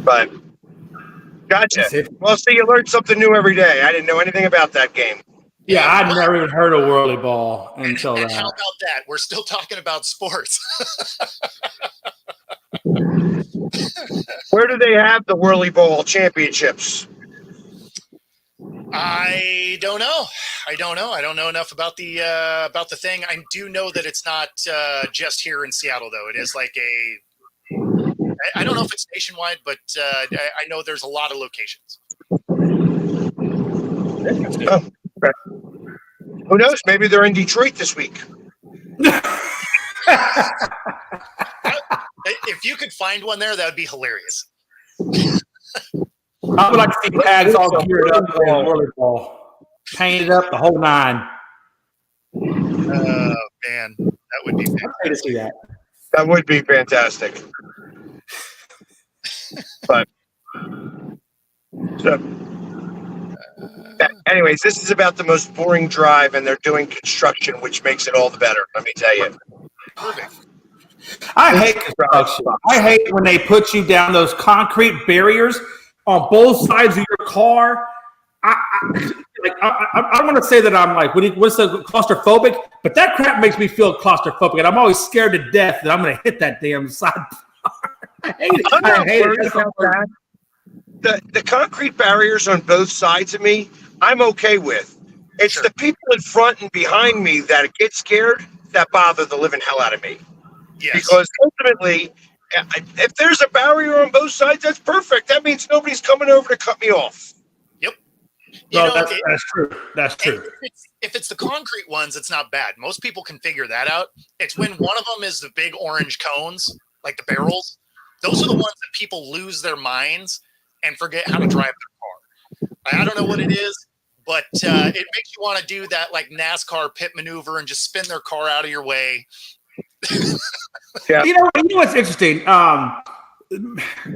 But gotcha. Well, see, you learn something new every day. I didn't know anything about that game. Yeah, I'd never even heard of whirly ball until And that. how about that? We're still talking about sports. Where do they have the Whirly Ball Championships? I don't know. I don't know enough about the thing. I do know that it's not just here in Seattle, though. It is like I don't know if it's nationwide, but I know there's a lot of locations. Oh, okay. Who knows? Maybe they're in Detroit this week. If you could find one there, that would be hilarious. I would like to see Pags all geared up for whirly ball, painted up the whole 9. Oh man, that would be fantastic. I'd like to see that. That would be fantastic. But so, anyways, this is about the most boring drive, and they're doing construction, which makes it all the better. Let me tell you. Perfect. I hate construction. I hate when they put you down those concrete barriers on both sides of your car. I want to say that I'm like, what's the claustrophobic? But that crap makes me feel claustrophobic, and I'm always scared to death that I'm going to hit that damn side. I hate it. I'm not I hate worried it. about that. The concrete barriers on both sides of me, I'm okay with. It's the people in front and behind me that get scared that bother the living hell out of me. Yes. Because ultimately, if there's a barrier on both sides, that's perfect. That means nobody's coming over to cut me off. Yep. That's true. That's true. If it's the concrete ones, it's not bad. Most people can figure that out. It's when one of them is the big orange cones, like the barrels. Those are the ones that people lose their minds and forget how to drive their car. I don't know what it is, but it makes you want to do that like NASCAR pit maneuver and just spin their car out of your way. Yeah. You know what's interesting? I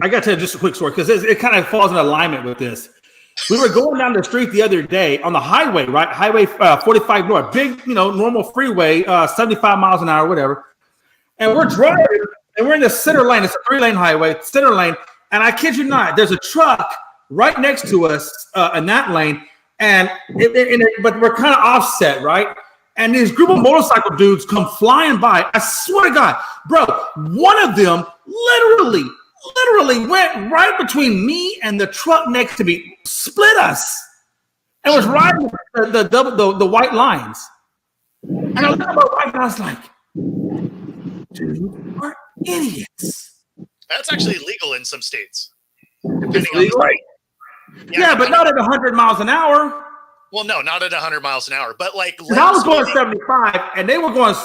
got to tell you just a quick story because it kind of falls in alignment with this. We were going down the street the other day on the highway, right? Highway 45 North, big, normal freeway, 75 miles an hour, whatever. And we're driving, and we're in the center lane. It's a 3-lane highway, center lane. And I kid you not, there's a truck right next to us in that lane, but we're kind of offset, right? And these group of motorcycle dudes come flying by. I swear to God, bro, one of them literally literally went right between me and the truck next to me, split us, and was riding the white lines. And I looked at my wife and I was like, dude, you are idiots. That's actually legal in some states. It's legal? Right. Yeah, but not at 100 miles an hour. Well, no, not at 100 miles an hour, but like I was going 75, and they were going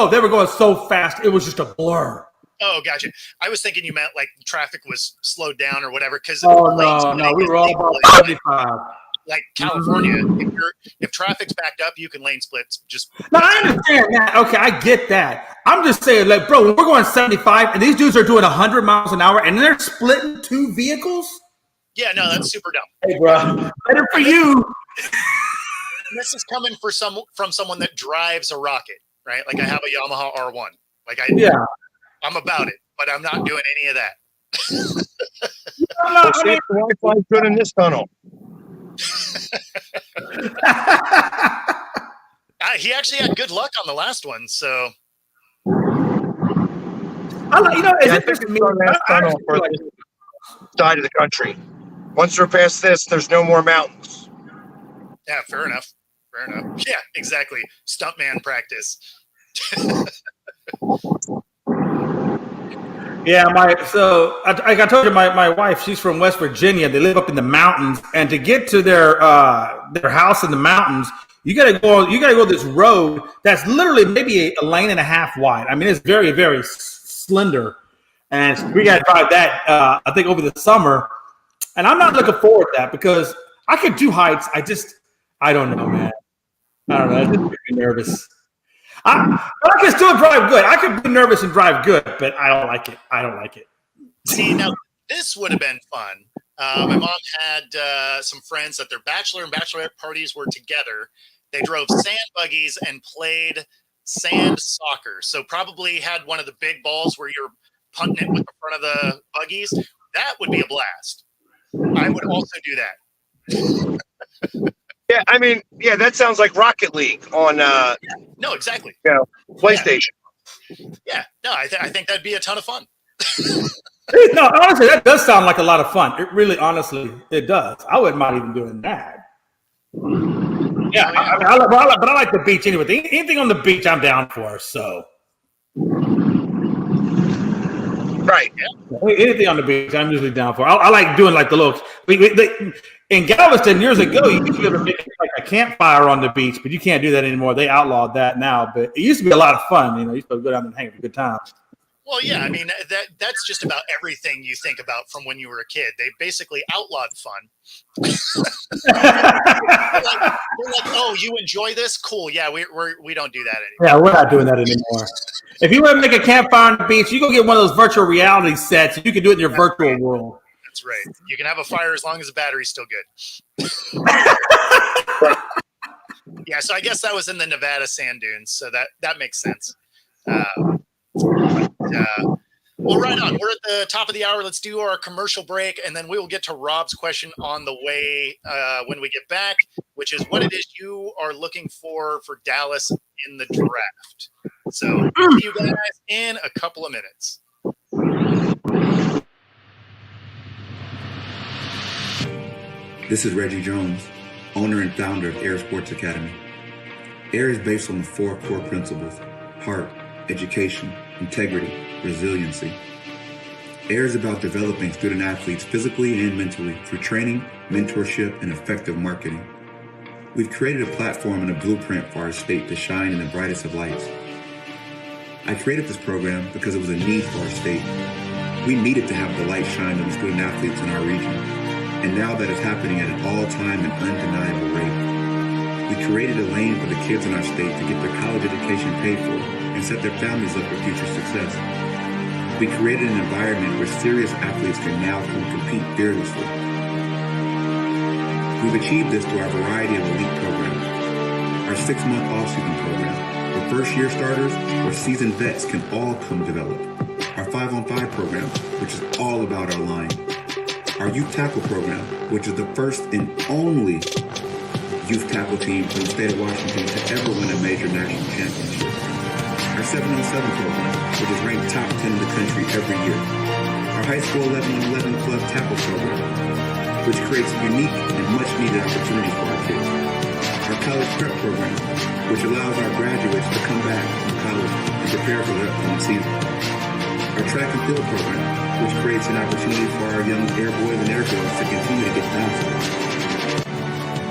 they were going so fast, it was just a blur. Oh, gotcha. I was thinking you meant like traffic was slowed down or whatever. Because no, we were all about 75. Like California, if traffic's backed up, you can lane split. Just no, I understand that. Okay, I get that. I'm just saying, like, bro, when we're going 75, and these dudes are doing 100 miles an hour, and they're splitting two vehicles. Yeah, no, that's super dumb. Hey, bro, better for you. This is coming from someone that drives a Rocket, right? Like I have a Yamaha R1. Like I'm about it, but I'm not doing any of that. The Wi-Fi good in this tunnel. He actually had good luck on the last one, so. I think it's on that tunnel for this side of the country. Once we're past this, there's no more mountains. Yeah, fair enough. Yeah, exactly. Stuntman practice. Yeah, like I told you, my wife, she's from West Virginia. They live up in the mountains, and to get to their house in the mountains, you gotta go this road that's literally maybe a lane and a half wide. I mean, it's very, very slender, and we gotta drive that. I think over the summer, and I'm not looking forward to that because I could do heights. I don't know, man. I don't know. It just makes me nervous. I can still drive good. I could be nervous and drive good, but I don't like it. See, now this would have been fun. My mom had some friends that their bachelor and bachelorette parties were together. They drove sand buggies and played sand soccer. So probably had one of the big balls where you're punting it with the front of the buggies. That would be a blast. I would also do that. Yeah, I mean, that sounds like Rocket League on No, exactly. PlayStation. Yeah, no, I think that'd be a ton of fun. No, honestly, that does sound like a lot of fun. It really, honestly, it does. I wouldn't mind even doing that. Yeah, but I like the beach anyway. Anything on the beach, I'm down for. So, right. Yeah. Anything on the beach, I'm usually down for. I like doing like the little. In Galveston years ago, you used to be able to make like a campfire on the beach, but you can't do that anymore. They outlawed that now, but it used to be a lot of fun. You used to go down and hang for a good time. Well, yeah, I mean that's just about everything you think about from when you were a kid. They basically outlawed fun. they're like, oh, you enjoy this? Cool. Yeah, we don't do that anymore. Yeah, we're not doing that anymore. If you want to make a campfire on the beach, you go get one of those virtual reality sets. You can do it in your virtual world. That's right. You can have a fire as long as the battery's still good. Yeah, so I guess that was in the Nevada sand dunes, so that makes sense. Well, right on. We're at the top of the hour. Let's do our commercial break, and then we will get to Rob's question on the way when we get back, which is what it is you are looking for Dallas in the draft. So see you guys in a couple of minutes. This is Reggie Jones, owner and founder of Air Sports Academy. Air is based on the 4 core principles: heart, education, integrity, resiliency. AIR is about developing student athletes physically and mentally through training, mentorship, and effective marketing. We've created a platform and a blueprint for our state to shine in the brightest of lights. I created this program because it was a need for our state. We needed to have the light shine on the student athletes in our region, and now that is happening at an all-time and undeniable rate. We created a lane for the kids in our state to get their college education paid for and set their families up for future success. We created an environment where serious athletes can now come compete fearlessly. We've achieved this through our variety of elite programs. Our 6-month off-season program, where first-year starters or seasoned vets can all come develop. Our 5-on-5 program, which is all about our line. Our youth tackle program, which is the first and only youth tackle team from the state of Washington to ever win a major national championship. Our 7-on-7 program, which is ranked top 10 in the country every year. Our high school 11-on-11 club tackle program, which creates a unique and much-needed opportunity for our kids. Our college prep program, which allows our graduates to come back from college and prepare for their upcoming season. Our track and field program, which creates an opportunity for our young air boys and air girls to continue to get bounced.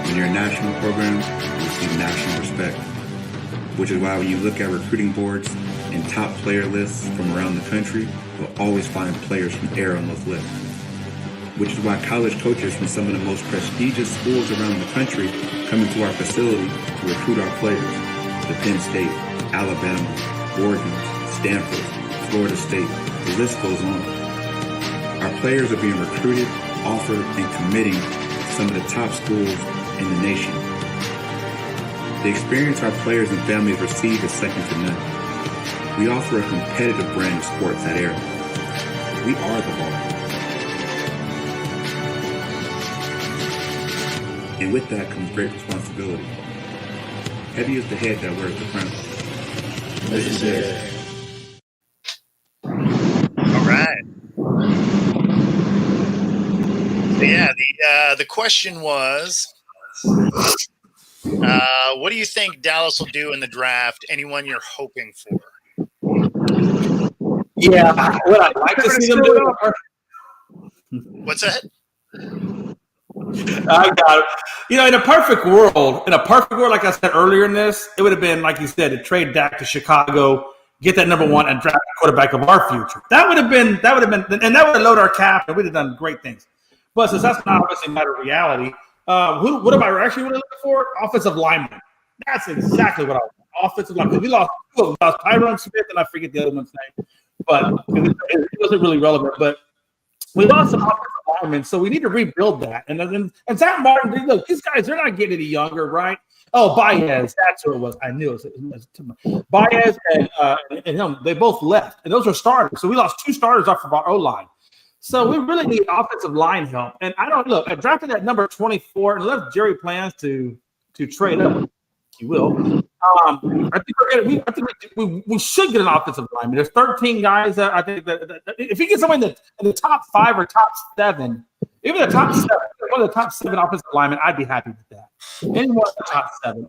When you're a national program, you receive national respect, which is why when you look at recruiting boards and top player lists from around the country, you'll always find players from Air on those lists. Which is why college coaches from some of the most prestigious schools around the country come into our facility to recruit our players. The Penn State, Alabama, Oregon, Stanford, Florida State, the list goes on. Our players are being recruited, offered, and committing to some of the top schools in the nation. The experience our players and families receive is second to none. We offer a competitive brand of sports at Air. We are the ball. And with that comes great responsibility. Heavy is the head that wears the crown. All right. So yeah, the question was, what do you think Dallas will do in the draft? Anyone you're hoping for? Yeah, what I'd like to see them do. What's that? I got it. In a perfect world, like I said earlier in this, it would have been, like you said, to trade Dak to Chicago, get that number one, and draft the quarterback of our future. That would have been, and that would have loaded our cap, and we'd have done great things. But since that's not obviously a matter of reality, what am I actually really looking for? Offensive lineman. That's exactly what I want. Offensive lineman. We lost Tyron Smith, and I forget the other one's name, but it wasn't really relevant. But we lost some offensive linemen, so we need to rebuild that. And Zach Martin, look, these guys, they're not getting any younger, right? Oh, Baez, that's who it was. I knew it was Baez and him. They both left, and those are starters. So we lost 2 starters off of our O-line. So we really need offensive line help. And I drafted that number 24, and left Jerry plans to trade up. He will. I think we should get an offensive lineman. There's 13 guys that I think that if you get someone in the top 5 or top 7, even the top 7, one of the top 7 offensive linemen, I'd be happy with that. Anyone in the top 7.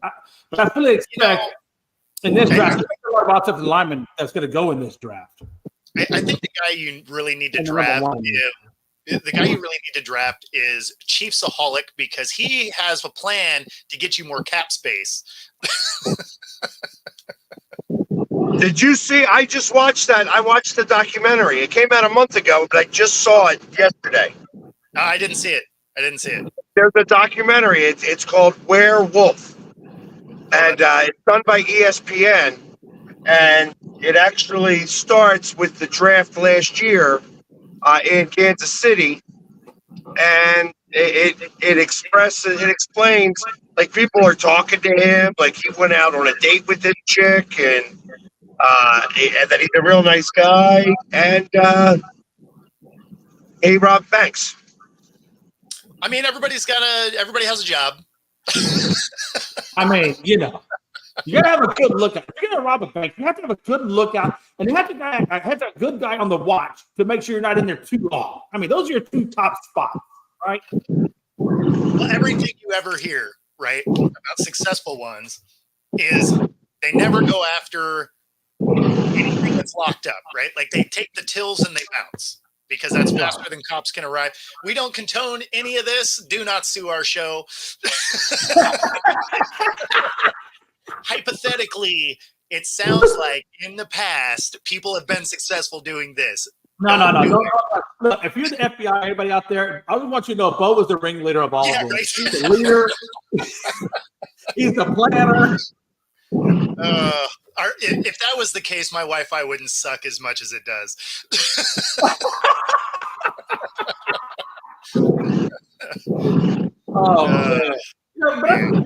But I fully expect in this draft, there's a lot of offensive linemen that's going to go in this draft. I think the guy you really need to draft is Chiefsaholic, because he has a plan to get you more cap space. Did you see? I just watched that. I watched the documentary. It came out a month ago, but I just saw it yesterday. I didn't see it. There's a documentary. It's called Werewolf, and it's done by ESPN. And it actually starts with the draft last year in Kansas City, and it explains, like, people are talking to him, like he went out on a date with this chick, and that he's a real nice guy, and he robbed banks. I mean, everybody has a job. I mean, you gotta have a good lookout. If you're gonna rob a bank, you have to have a good lookout, and you have to have a good guy on the watch to make sure you're not in there too long. I mean, those are your 2 top spots, right? Well, everything you ever hear, right, about successful ones is they never go after anything that's locked up, right? Like, they take the tills and they bounce, because that's faster than cops can arrive. We don't condone any of this. Do not sue our show. Hypothetically, it sounds like in the past people have been successful doing this. No. Look, if you're the FBI, anybody out there, I just want you to know Bo was the ringleader of all of them. Right. He's the leader. He's the planner. If that was the case, my Wi-Fi wouldn't suck as much as it does. Man.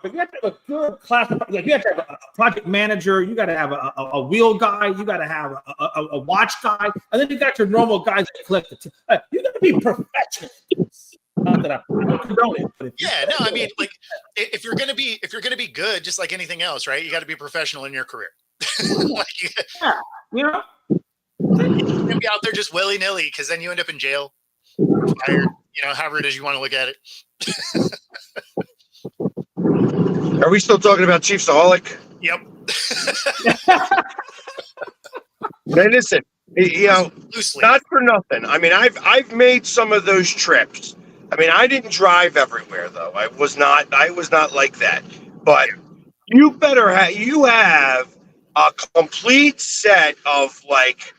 But you have to have a good class. Like, you have to have a project manager. You got to have a wheel guy. You got to have a watch guy, and then you got your normal guys that collect the. You got to be professional. Not that I condone it, but I mean, like, if you're gonna be good, just like anything else, right? You got to be professional in your career. You can't be out there just willy nilly because then you end up in jail, fired. However it is you want to look at it. Are we still talking about Chiefsaholic? Yep. Now listen, Loosely. not for nothing. I mean, I've made some of those trips. I mean, I didn't drive everywhere though. I was not like that. But you have a complete set of like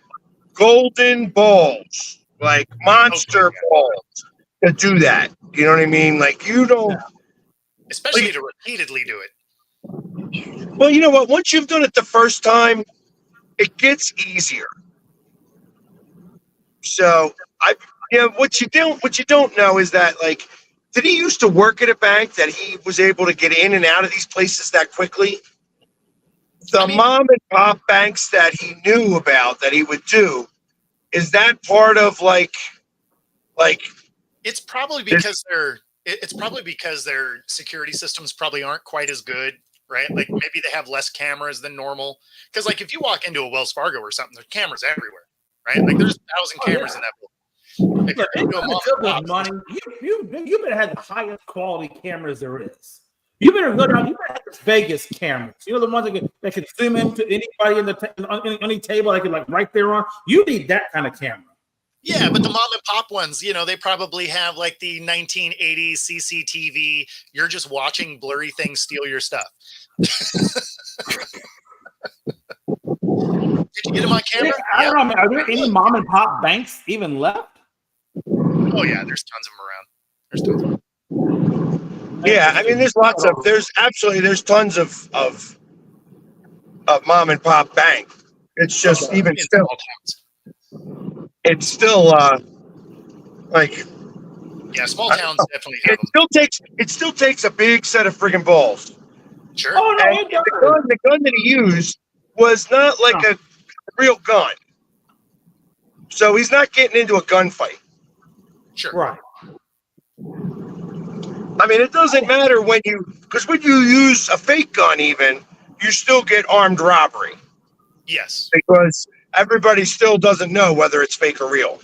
golden balls, like monster balls to do that. You know what I mean? Like you don't. Especially to repeatedly do it. Well, you know what? Once you've done it the first time, it gets easier. So what you don't know is that, like, did he used to work at a bank that he was able to get in and out of these places that quickly? The mom and pop banks that he knew about that he would do, is that part of like? It's probably because their security systems probably aren't quite as good, right? Like maybe they have less cameras than normal. Because like if you walk into a Wells Fargo or something, there's cameras everywhere, right? Like there's 1,000 cameras in that building. If you're into a mom and pop, you better have the highest quality cameras there is. You better go down. You better have the Vegas cameras. You know the ones that can zoom into anybody on any table. They can like right there on. You need that kind of camera. yeah, but the mom and pop ones, they probably have like the 1980s CCTV. You're just watching blurry things steal your stuff. Did you get them on camera? I don't know. Man. Are there any mom and pop banks even left? Oh yeah, there's tons of them around. Yeah, I mean, there's tons of mom and pop bank. It's just even still. It's still like small towns definitely have them. It still takes a big set of friggin' balls. Sure. Oh no, And the gun that he used was not like a real gun, so he's not getting into a gunfight. Sure. Right. I mean, it doesn't matter when you use a fake gun, even you still get armed robbery. Yes. Because everybody still doesn't know whether it's fake or real.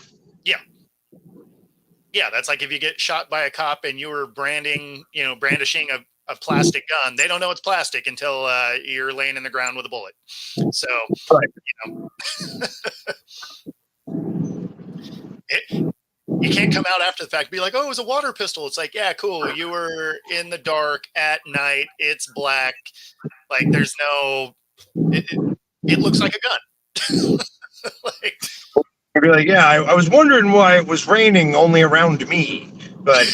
Yeah, that's like if you get shot by a cop and you were brandishing a plastic gun, they don't know it's plastic until you're laying in the ground with a bullet. So, you can't come out after the fact and be like, oh, it was a water pistol. It's like, yeah, cool. You were in the dark at night. It's black. Like there's no, it looks like a gun. I'd be like, yeah, I was wondering why it was raining only around me, but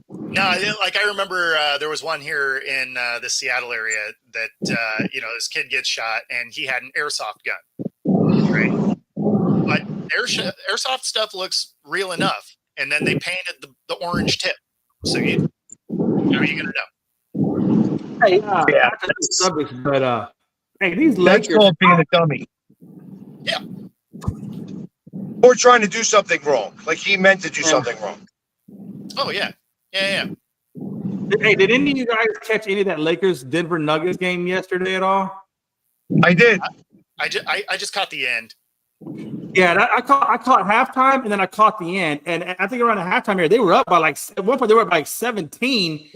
no, like I remember there was one here in the Seattle area that this kid gets shot and he had an airsoft gun, right? But airsoft stuff looks real enough, and then they painted the orange tip, so how are you gonna know? Hey, that's a subject, but hey, these that's Lakers called being a dummy. Yeah. Or trying to do something wrong, like he meant to do something wrong. Oh yeah. Yeah. Hey, did any of you guys catch any of that Lakers Denver Nuggets game yesterday at all? I did. I just caught the end. Yeah, I caught halftime and then I caught the end, and I think around the halftime here they were up by like at one point they were up by like 17.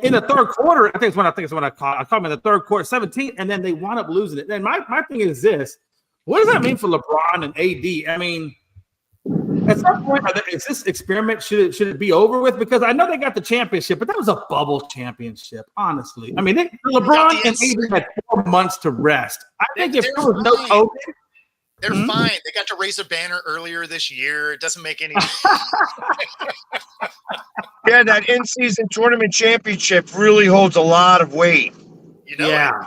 In the third quarter, I think it's when I caught them in the third quarter, 17, and then they wound up losing it. And my thing is this: what does that mean for LeBron and AD? I mean, at some point, is this experiment should it be over with? Because I know they got the championship, but that was a bubble championship. Honestly, I mean, LeBron and AD had 4 months to rest. I think if there was no COVID, they're fine. They got to raise a banner earlier this year. It doesn't make any. Yeah, that in-season tournament championship really holds a lot of weight. You know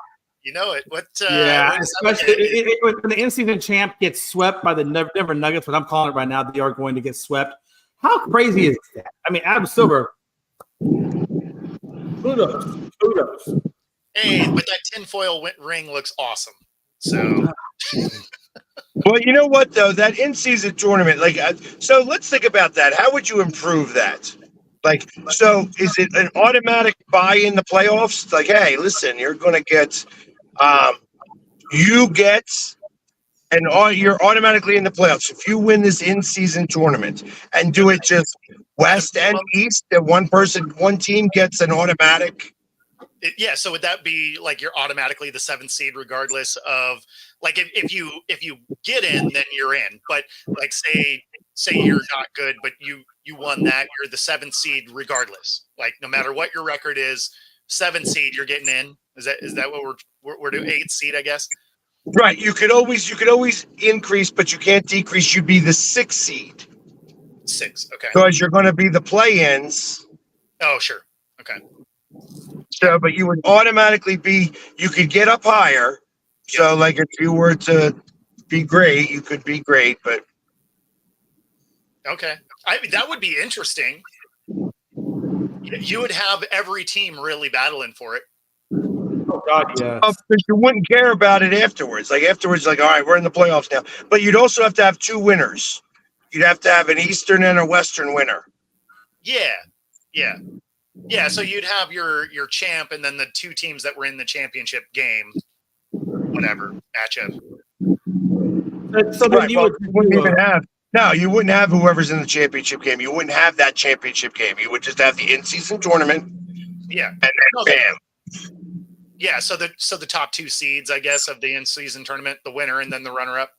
it. What? Especially when the in-season champ gets swept by the Denver Nuggets, what I'm calling it right now, they are going to get swept. How crazy is that? I mean, Adam Silver. Kudos. Hey, but that tinfoil ring looks awesome. So. Well, you know what though, that in-season tournament, so let's think about that. How would you improve that? Like, so is it an automatic buy in the playoffs? Like, hey, listen, you're going to get, you get, and you're automatically in the playoffs if you win this in-season tournament and do it just West and East. That one team gets an automatic. Yeah, so would that be like you're automatically the 7th seed regardless of like if you get in, then you're in. But like say you're not good, but you won that, you're the 7th seed regardless. Like no matter what your record is, 7th seed you're getting in. Is that what we're doing? 8th seed, I guess. Right. You could always increase, but you can't decrease. You'd be the 6th seed. 6. Okay. Because you're going to be the play-ins. Oh, sure. Okay. So, but you would automatically be, you could get up higher. So, like, if you were to be great, you could be great, but. Okay. That would be interesting. You would have every team really battling for it. Oh, God, yeah. Because you wouldn't care about it afterwards. Like, like, all right, we're in the playoffs now. But you'd also have to have 2 winners. You'd have to have an Eastern and a Western winner. Yeah. Yeah. Yeah, so you'd have your champ and then the 2 teams that were in the championship game, whatever, matchup. So then Right, you wouldn't even have. No, you wouldn't have whoever's in the championship game. You wouldn't have that championship game. You would just have the in-season tournament. Yeah. And then bam. Yeah, so the top 2 seeds, I guess, of the in-season tournament, the winner and then the runner-up.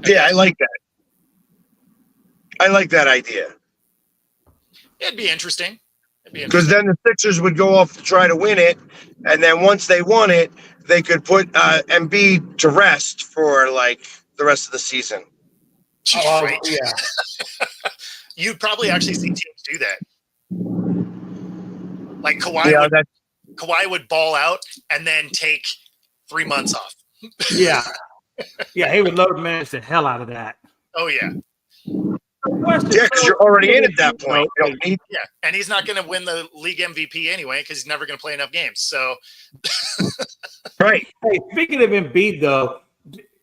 Yeah, I like that. I like that idea. It'd be interesting. Because then the Sixers would go off to try to win it, and then once they won it, they could put Embiid to rest for like the rest of the season. Right. Yeah. You'd probably actually see teams do that. Like Kawhi would ball out and then take 3 months off. Yeah. Yeah, he would load manage the hell out of that. Oh yeah. Yeah, because you're already in at that point. You don't need. Yeah, and he's not going to win the league MVP anyway because he's never going to play enough games. So, Right. Hey, speaking of Embiid, though,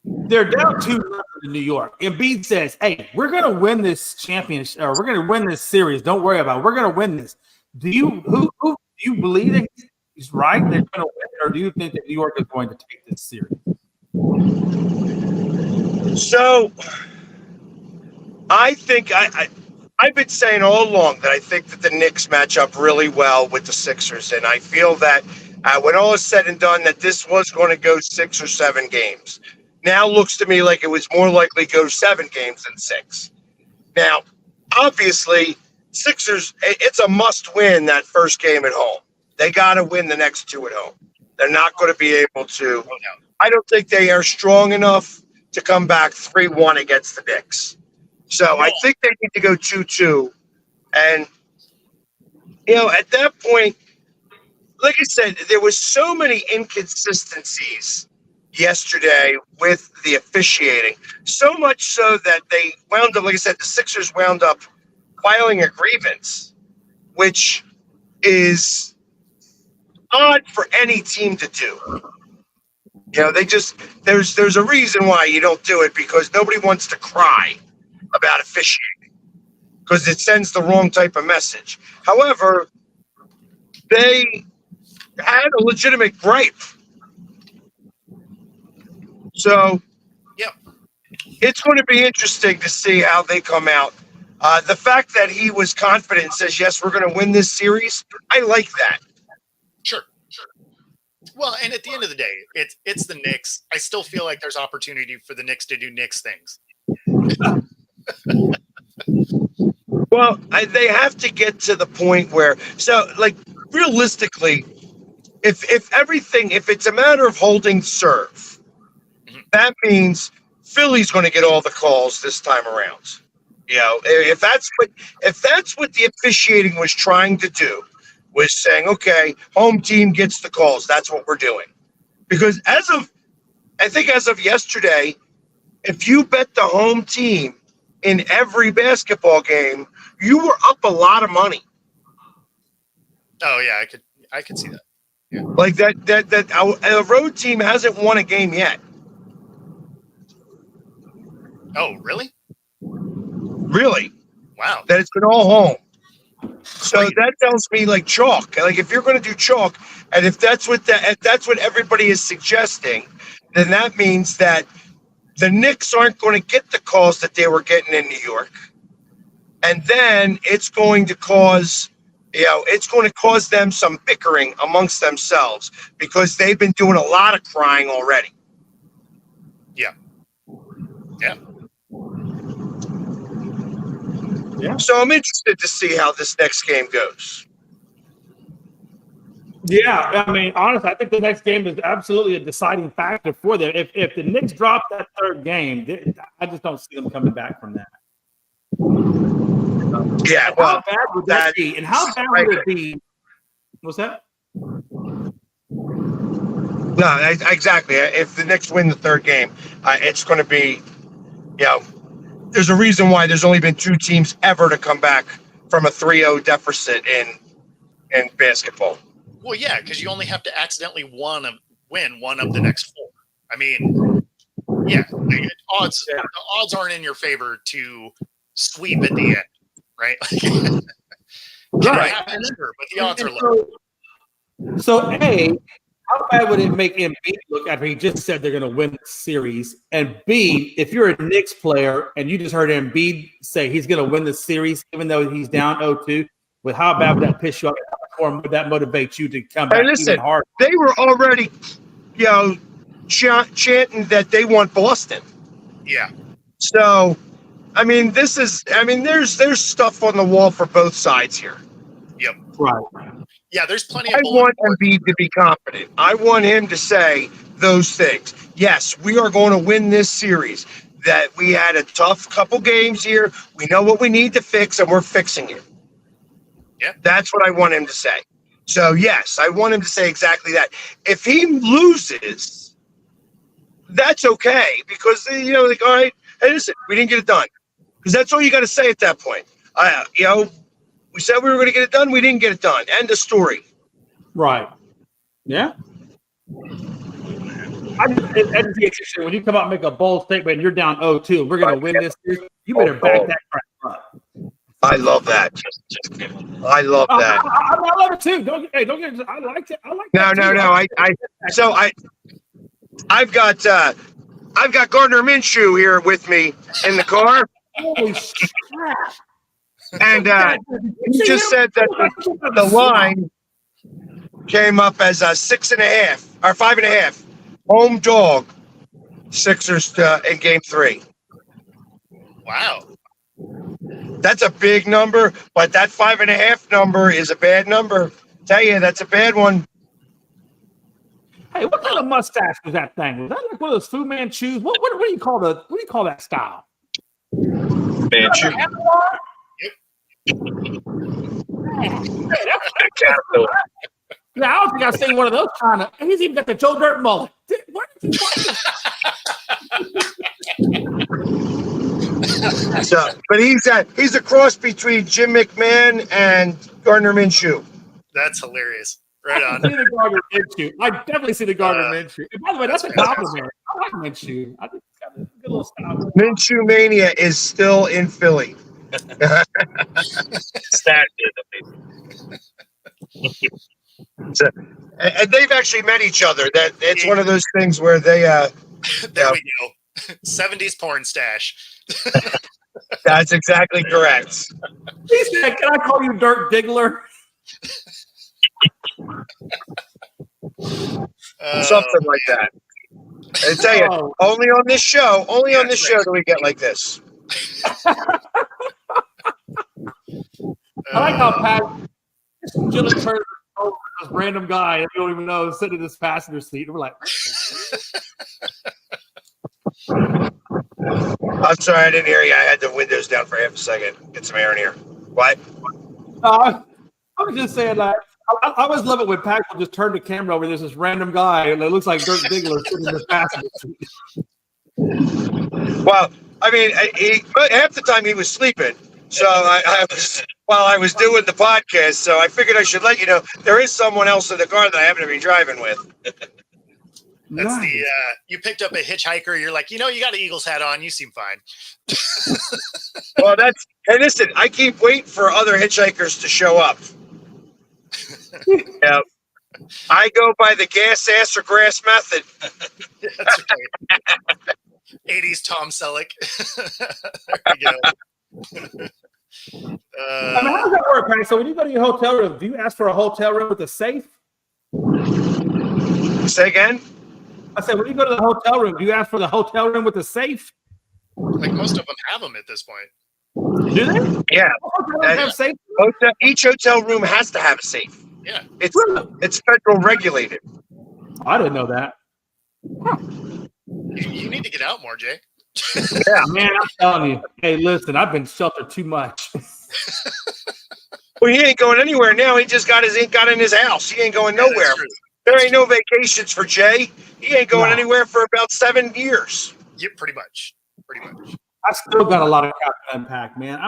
they're down 2-0 in New York. Embiid says, "Hey, we're going to win this championship, or we're going to win this series. Don't worry about it. We're going to win this." Do you do you believe that he's right? They're going to win, or do you think that New York is going to take this series? So, I think I've been saying all along that I think that the Knicks match up really well with the Sixers, and I feel that when all is said and done, that this was going to go 6 or 7 games. Now looks to me like it was more likely to go 7 games than 6. Now, obviously, Sixers, it's a must-win that first game at home. They got to win the next 2 at home. They're not going to be able to. I don't think they are strong enough to come back 3-1 against the Knicks. So I think they need to go 2-2. And, at that point, like I said, there was so many inconsistencies yesterday with the officiating. So much so that they wound up, like I said, the Sixers wound up filing a grievance, which is odd for any team to do. They just, there's a reason why you don't do it, because nobody wants to cry about officiating because it sends the wrong type of message. However, they had a legitimate gripe. So, it's going to be interesting to see how they come out. The fact that he was confident and says, yes, we're going to win this series, I like that. Sure. Well, and at the end of the day, it's the Knicks. I still feel like there's opportunity for the Knicks to do Knicks things. Well, they have to get to the point where, realistically, if it's a matter of holding serve, that means Philly's going to get all the calls this time around. If that's what the officiating was trying to do, was saying, okay, home team gets the calls. That's what we're doing. Because as of yesterday, if you bet the home team in every basketball game, you were up a lot of money. Oh yeah, I could see that. Yeah. Like that a road team hasn't won a game yet. Oh, really? Really? Wow. that it's been all home. So that tells me like chalk. Like if you're going to do chalk, and if that's what everybody is suggesting, then that means that the Knicks aren't going to get the calls that they were getting in New York, and then it's going to cause them some bickering amongst themselves because they've been doing a lot of crying already. Yeah. So I'm interested to see how this next game goes. Yeah, I mean, honestly, I think the next game is absolutely a deciding factor for them. If the Knicks drop that third game, I just don't see them coming back from that. Yeah, How bad would that be? And how bad would it be? What's that? No, exactly. If the Knicks win the third game, it's going to be, there's a reason why there's only been 2 teams ever to come back from a 3-0 deficit in basketball. Well, yeah, because you only have to accidentally win one of the next 4. I mean, yeah, the odds aren't in your favor to sweep at the end, right? Right. Sure, but the odds are low. So, A, how bad would it make Embiid look after he just said they're going to win the series? And B, if you're a Knicks player and you just heard Embiid say he's going to win the series, even though he's down 0-2, with how bad would that piss you off? Or would that motivate you to come back even harder? They were already, chanting that they want Boston. Yeah. So, I mean, there's stuff on the wall for both sides here. Yep. Right. Yeah, there's plenty of. I want Embiid to be confident. I want him to say those things. Yes, we are going to win this series. That we had a tough couple games here. We know what we need to fix, and we're fixing it. Yeah. That's what I want him to say. So, yes, I want him to say exactly that. If he loses, that's okay. Because, all right, hey, listen, we didn't get it done. Because that's all you got to say at that point. We said we were going to get it done. We didn't get it done. End of story. Right. Yeah. It's interesting. When you come out and make a bold statement and you're down 0-2, we're going to win this series, you better back that crap up. I love that. I love that. I love it too. Don't get. I like it. I like that. No. I've got Gardner Minshew here with me in the car. Holy crap! And he just said that the line came up as a 6.5 or 5.5 home dog Sixers in Game 3. Wow. That's a big number, but that 5.5 number is a bad number. Tell you, that's a bad one. Hey, what kind of mustache was that thing? Was that like one of those Fu Manchus? What do you call that style? Manchu. Yeah, I don't think I've seen one of those kind of. He's even got the Joe Dirt mullet. Where did you find it? But he's a cross between Jim McMahon and Gardner Minshew. That's hilarious. Right on. I definitely see the Gardner Minshew. And by the way, that's a compliment. I like Minshew. I think it's got a good little style. Minshew mania is still in Philly. And they've actually met each other. That it's one of those things where they. There we go. 70s porn stash. That's exactly correct. He said, "Can I call you Dirk Diggler?" Something like that. I tell you, only on this show do we get like this. I like how Pat Jalen Turner over this random guy that you don't even know is sitting in this passenger seat. And we're like, I'm sorry, I didn't hear you. I had the windows down for half a second. Get some air in here. What? I was just saying that. I always love it when Pat will just turn the camera over. There's this random guy and it looks like Dirk Diggler sitting in this passenger seat. Well, I mean, half the time he was sleeping. So while I was doing the podcast, so I figured I should let you know there is someone else in the car that I happen to be driving with. That's Nice. you picked up a hitchhiker. You're like, you got an Eagles hat on. You seem fine. Well, hey, listen, I keep waiting for other hitchhikers to show up. Yeah. I go by the gas, ass, or grass method. That's right. 80s Tom Selleck. There we go. I mean, how does that work, Patty? So when you go to your hotel room, do you ask for a hotel room with a safe? Say again? I said, when you go to the hotel room, do you ask for the hotel room with a safe? Like most of them have them at this point. Do they? Yeah. Hotels have safe? Each hotel room has to have a safe. Yeah. It's federal regulated. I didn't know that. You need to get out more, Jay. Yeah. Man, I'm telling you. Hey, listen, I've been sheltered too much. Well, he ain't going anywhere now. He just got in his house. He ain't going nowhere. That's true. There ain't no vacations for Jay. He ain't going anywhere for about 7 years. Yeah, pretty much. Pretty much. I still got a lot of crap to unpack, man.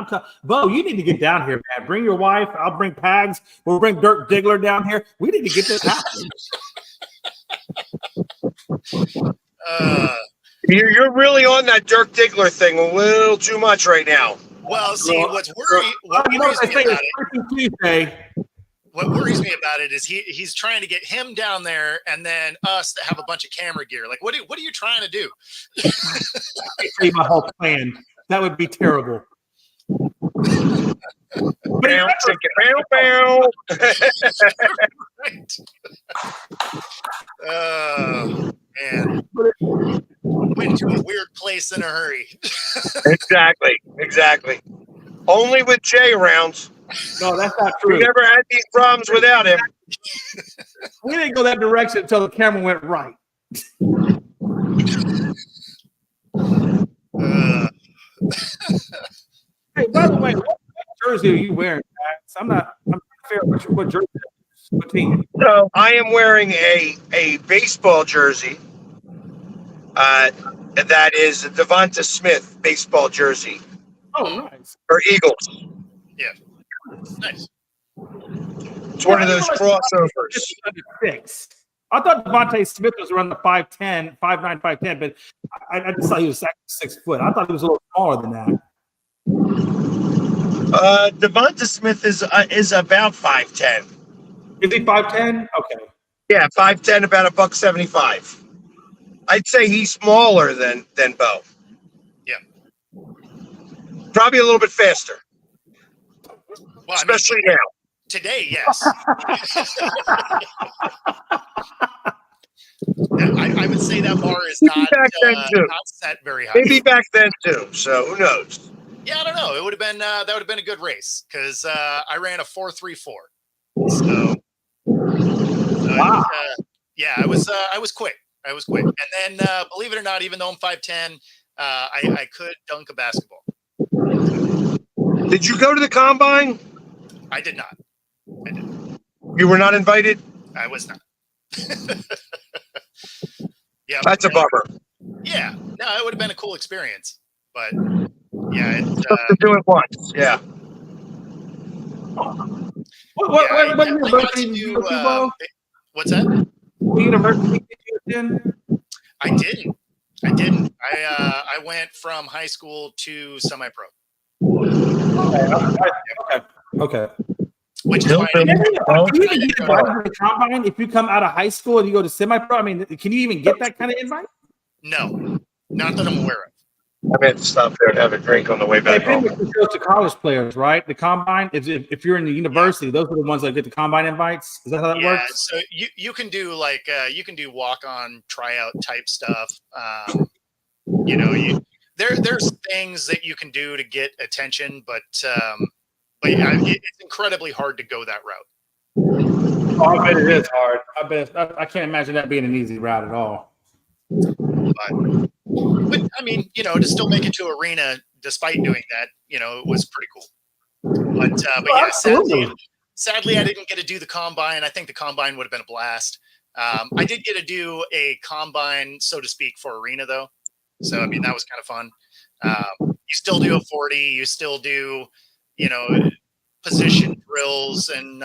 Bo, you need to get down here, man. Bring your wife. I'll bring Pags. We'll bring Dirk Diggler down here. We need to get this happening. You're really on that Dirk Diggler thing a little too much right now. Well, see, what worries me about it. What worries me about it is he's trying to get him down there and then us to have a bunch of camera gear. Like, what are you trying to do? See my whole plan. That would be terrible. Bow, bow, bow. Right. Oh, man. Went to a weird place in a hurry. Exactly. Only with Jay around. No, that's not We true. never had these problems without him. We didn't go that direction until the camera went right. Hey, by the way, what jersey are you wearing, Max? I'm not fair. What jersey? What team? So I am wearing a baseball jersey. That is a Devonta Smith baseball jersey Oh, nice. for Eagles. Yeah. Nice. It's one of those crossovers. Six. I thought Devontae Smith was around the 5'10", 5'9", 5'10", but I just thought he was 6 foot. I thought he was a little smaller than that. Devonta Smith is about 5'10". Is he 5'10"? Okay. Yeah, 5'10", about $175. I'd say he's smaller than Bo. Yeah. Probably a little bit faster, Well, especially now. Today, yes. I would say that bar is not set very high. Maybe back then too. So who knows? Yeah, I don't know. It would have been that would have been a good race because I ran a 4.34. So Wow. I was quick. And then believe it or not, even though I'm 5'10", I could dunk a basketball. Did you go to the combine? I did not. You were not invited? I was not. Yeah, That's a bummer. Yeah, no, it would have been a cool experience, but yeah, Just to do it once. Yeah. What university did you go to, Bo? What's that? What university did you attend? I didn't. I went from high school to semi-pro. Okay. Which is why I Can didn't- you even get invited to the combine if you come out of high school and you go to semi-pro? I mean, can you even get that kind of invite? No, not that I'm aware of. I meant to stop there and have a drink on the way back They pretty home. much goes to college players, right? The combine. If you're in the university, those are the ones that get the combine invites. Is that how that Yeah, works? so you can do you can do walk-on tryout type stuff. There's things that you can do to get attention, but yeah, it's incredibly hard to go that route. Oh, I bet it is hard. I can't imagine that being an easy route at all. But I mean, to still make it to arena despite doing that, it was pretty cool. But yeah, sadly, I didn't get to do the combine. I think the combine would have been a blast. I did get to do a combine, so to speak, for arena though. So I mean, that was kind of fun. You still do a 40. You still do, position drills and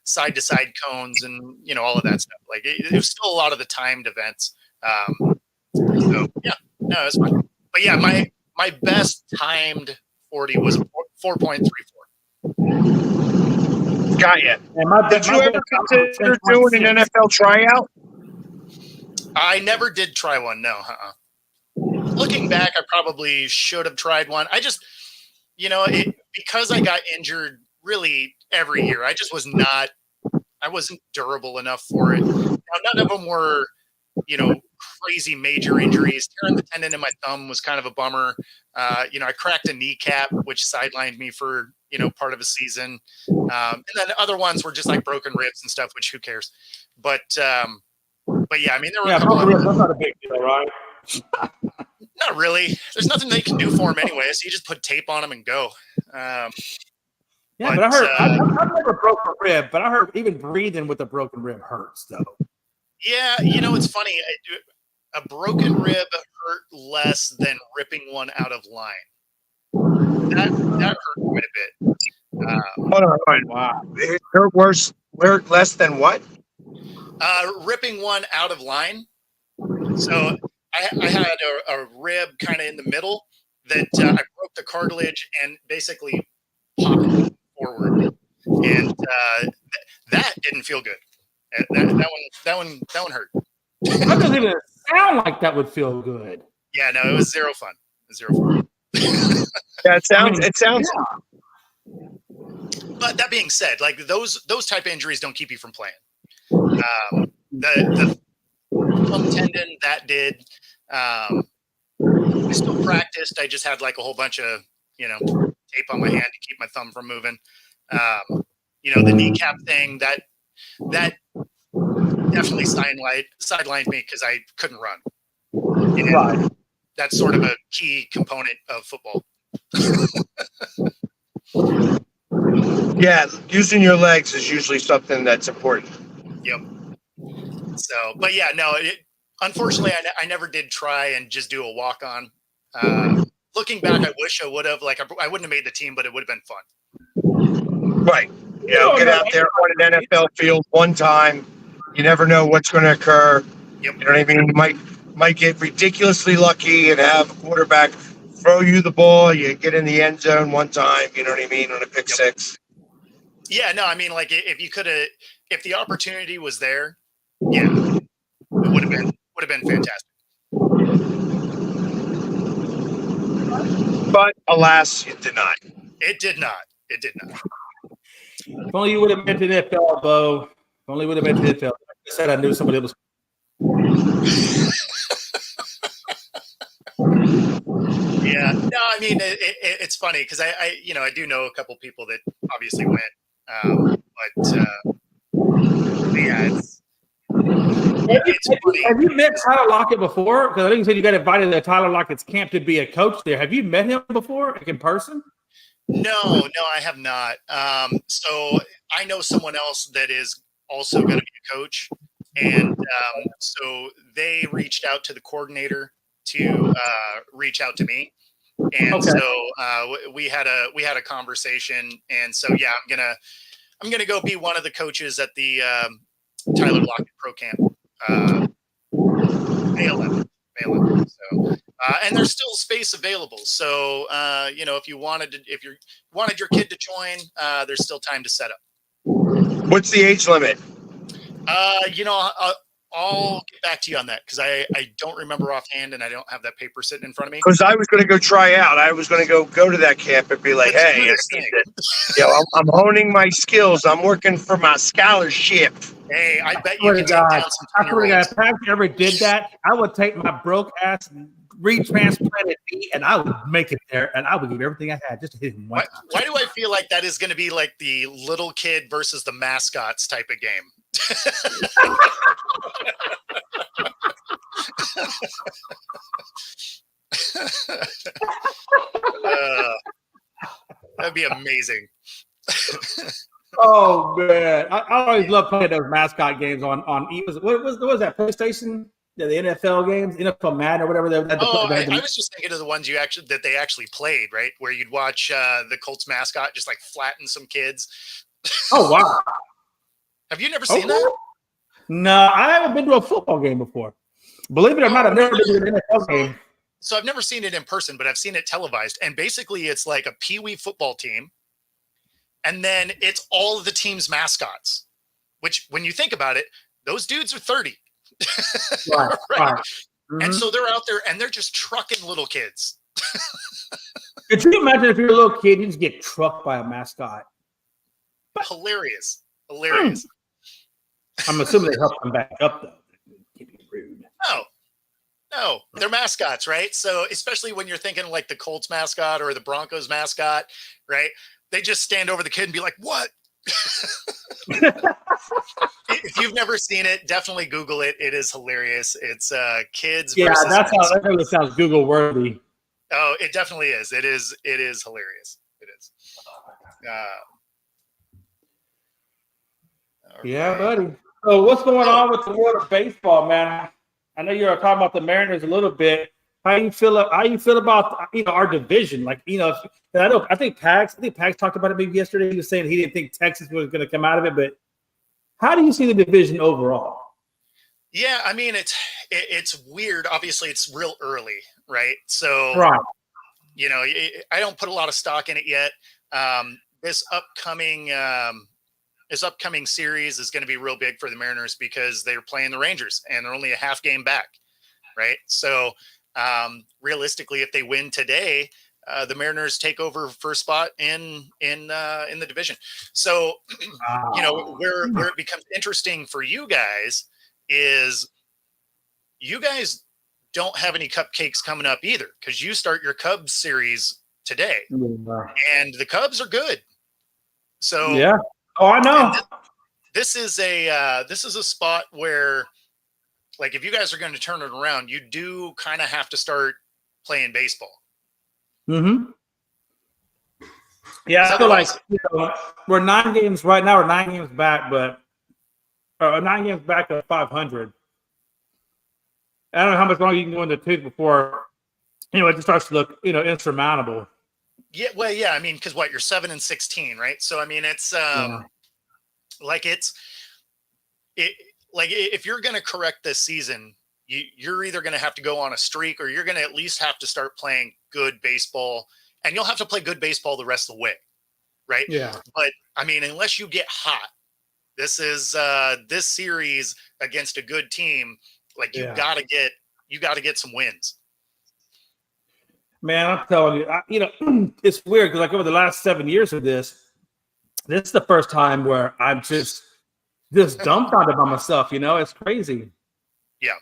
side to side cones and all of that stuff. Like it was still a lot of the timed events. So yeah, no, it was fun. But yeah, my best timed 40 was 4.34. Got you. Did you ever consider doing an NFL tryout? I never did try one. No. Looking back, I probably should have tried one. I just, because I got injured really every year, I wasn't durable enough for it. Now, none of them were, crazy major injuries. Tearing the tendon in my thumb was kind of a bummer. I cracked a kneecap, which sidelined me for, part of a season. And then other ones were just like broken ribs and stuff, which who cares? But yeah, I mean, there were broken ribs, that's not a big deal, right? Not really. There's nothing they can do for them anyway, so you just put tape on them and go. But I heard I've never broke a rib, but I heard even breathing with a broken rib hurts, though. Yeah, it's funny. A broken rib hurt less than ripping one out of line. That hurt quite a bit. Hold on. Wow. It hurt less than what? Ripping one out of line. So I had a rib kind of in the middle that I broke the cartilage and basically popped it forward, and that didn't feel good. That one hurt. That doesn't even sound like that would feel good. Yeah, no, it was zero fun. Yeah, it sounds. Yeah. But that being said, like those type of injuries don't keep you from playing. The thumb tendon that did. I still practiced. I just had like a whole bunch of tape on my hand to keep my thumb from moving. The kneecap thing that definitely sidelined me because I couldn't run. Right. That's sort of a key component of football. Yeah, using your legs is usually something that's important. Yep. So, but yeah, no, unfortunately, I never did try and just do a walk-on. Looking back, I wish I would have. Like, I wouldn't have made the team, but it would have been fun. Right. Get out there on an NFL field one time. You never know what's going to occur. Yep. You know what I mean? You might get ridiculously lucky and have a quarterback throw you the ball. You get in the end zone one time. You know what I mean? On a pick six. Yeah. No, I mean, like if the opportunity was there, yeah, it would have been fantastic. But alas, it did not. It did not. If only you would have mentioned NFL, Bo. If only would have mentioned NFL. I said I knew somebody was. Yeah. No, I mean it's funny because I do know a couple people that obviously went, but yeah, Have you met Tyler Lockett before? Because I think you said you got invited to Tyler Lockett's camp to be a coach there. Have you met him before, like in person? No, I have not. So I know someone else that is also going to be a coach, and so they reached out to the coordinator to reach out to me, and so we had a conversation, and so yeah, I'm gonna go be one of the coaches at the Tyler Lockett Pro Camp, May 11th. So, and there's still space available. So, if you wanted your kid to join, there's still time to set up. What's the age limit? I'll get back to you on that because I don't remember offhand and I don't have that paper sitting in front of me. Because I was going to go try out. I was going to go to that camp and be like, hey, I'm honing my skills. I'm working for my scholarship. Hey, I bet you can take down some 10-year-olds. If I ever did that, I would take my broke ass, retransplanted knee, and I would make it there, and I would give everything I had just to hit him one time. Why do I feel like that is going to be like the little kid versus the mascots type of game? That'd be amazing. Oh man, I always love playing those mascot games on what was that PlayStation? the NFL games, NFL Madden or whatever. I was just thinking of the ones that they actually played, right? Where you'd watch the Colts mascot just like flatten some kids. Oh wow! Have you never seen that? No, I haven't been to a football game before. Believe it or not, I've never been to an NFL game. So I've never seen it in person, but I've seen it televised. And basically, it's like a peewee football team, and then it's all of the team's mascots. Which, when you think about it, those dudes are 30. Right. Mm-hmm. And so they're out there and they're just trucking little kids. Could you imagine if you're a little kid, you just get trucked by a mascot? Hilarious. I'm assuming they help them back up, though. Keep it rude. No, they're mascots, right? So especially when you're thinking like the Colts mascot or the Broncos mascot, right? They just stand over the kid and be like, "What?" If you've never seen it, definitely Google it. It is hilarious. It's kids. Yeah, that really sounds Google worthy. Oh, it definitely is. It is hilarious. It is. Yeah, buddy. So what's going on with the world of baseball, man? I know you're talking about the Mariners a little bit. How you feel about our division? Like, I think Pags talked about it maybe yesterday. He was saying he didn't think Texas was going to come out of it, but how do you see the division overall? Yeah, I mean it's weird. Obviously, it's real early, right? So, right. I don't put a lot of stock in it yet. This upcoming series is going to be real big for the Mariners because they're playing the Rangers and they're only a half game back, right? So. Realistically, if they win today, the Mariners take over first spot in the division. So, where it becomes interesting for you guys is you guys don't have any cupcakes coming up either because you start your Cubs series today, and the Cubs are good. So yeah, I know. This is a spot where. Like, if you guys are going to turn it around, you do kind of have to start playing baseball. Mm-hmm. Yeah, I feel like we're 9 games right now. We're 9 games back, but 9 games back of 500. I don't know how much longer you can go in the tooth before it just starts to look insurmountable. Yeah, well, yeah. I mean, because you're 7-16, right? So I mean, it's like if you're going to correct this season, you're either going to have to go on a streak or you're going to at least have to start playing good baseball, and you'll have to play good baseball the rest of the way. Right. Yeah. But I mean, unless you get hot, this is this series against a good team. Like you got to get some wins. Man, I'm telling you, it's weird because like over the last 7 years of this is the first time where I'm just dumbfounded by myself, it's crazy. Yeah.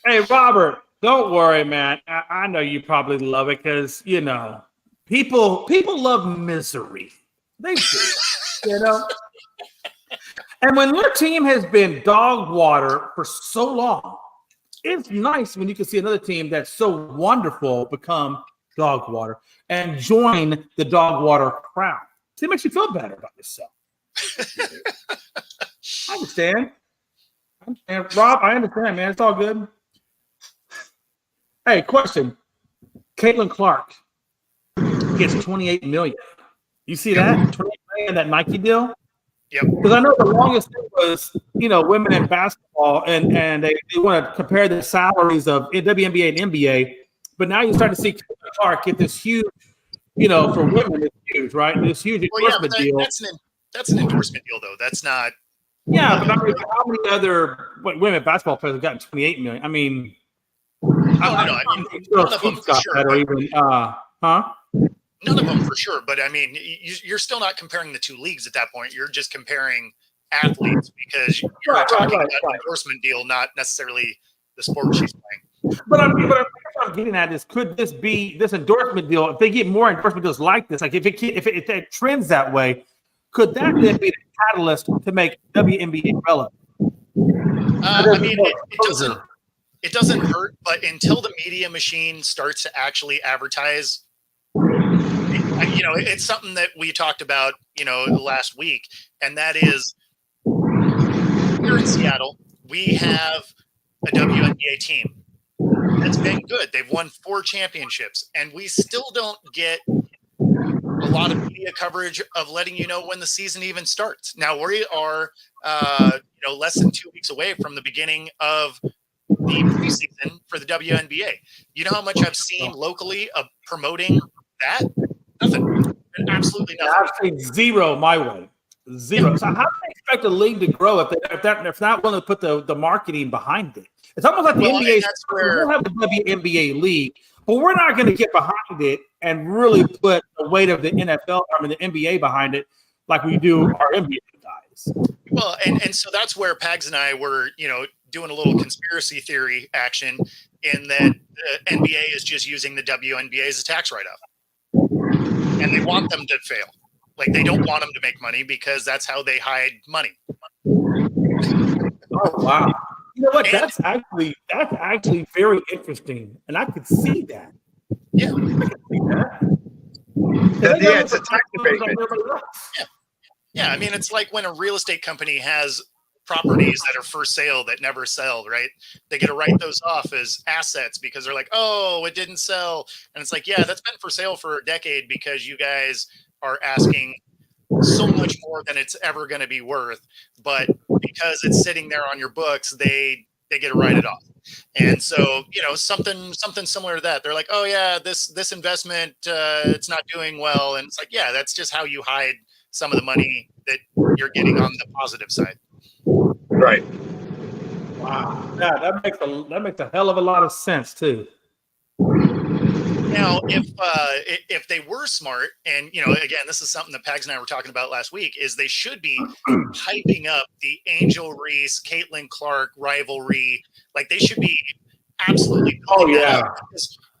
Hey, Robert, don't worry, man. I know you probably love it because, people love misery. They do, And when your team has been dog water for so long, it's nice when you can see another team that's so wonderful become dog water and join the dog water crowd. It makes you feel better about yourself. I understand. Rob, I understand, man. It's all good. Hey, question. Caitlin Clark gets $28 million. You see that? $28 million, that Nike deal? Yep. Because I know the longest thing was, women in basketball, and they want to compare the salaries of WNBA and NBA. But now you're starting to see Caitlin Clark get this huge, for women, it's huge, right? This huge endorsement deal. That's an endorsement deal, though. That's not. Yeah, but I mean, how many other women basketball players have gotten $28 million? I mean, I mean, none of them for sure. None of them for sure, but I mean, you're still not comparing the two leagues at that point. You're just comparing athletes because you're talking about an endorsement deal, not necessarily the sport she's playing. But what I'm getting at is, could this be this endorsement deal? If they get more endorsement deals like this, like if it trends that way, could that then be the catalyst to make WNBA relevant? I mean, it doesn't hurt, but until the media machine starts to actually advertise, it's something that we talked about, last week, and that is here in Seattle, we have a WNBA team that's been good. They've won 4 championships, and we still don't get a lot of media coverage of letting you know when the season even starts. Now we are, less than 2 weeks away from the beginning of the preseason for the WNBA. You know how much I've seen locally of promoting that? Nothing. Absolutely nothing. I've seen zero my way. Zero. Yeah. So how do they expect a league to grow if not willing to put the marketing behind it? It's almost like the NBA. That's where we'll have the WNBA league, but we're not going to get behind it and really put the weight of the NFL, the NBA behind it like we do our NBA guys. Well, and so that's where Pags and I were, doing a little conspiracy theory action in that the NBA is just using the WNBA as a tax write-off. And they want them to fail. Like, they don't want them to make money because that's how they hide money. Oh, wow. You know what? That's actually very interesting. And I could see that. Yeah. I could see that. Yeah, it's a tax abatement. Yeah, I mean, it's like when a real estate company has properties that are for sale that never sell, right? They get to write those off as assets because they're like, oh, it didn't sell. And it's like, yeah, that's been for sale for a decade because you guys are asking so much more than it's ever going to be worth. But because it's sitting there on your books, they get to write it off. And so, something similar to that. They're like, oh yeah, this investment, it's not doing well. And it's like, yeah, that's just how you hide some of the money that you're getting on the positive side. Right. Wow. Yeah, that makes a hell of a lot of sense too. Now, if they were smart, and again, this is something that Pags and I were talking about last week, is they should be hyping up the Angel Reese, Caitlin Clark rivalry. Like, they should be absolutely. Oh yeah.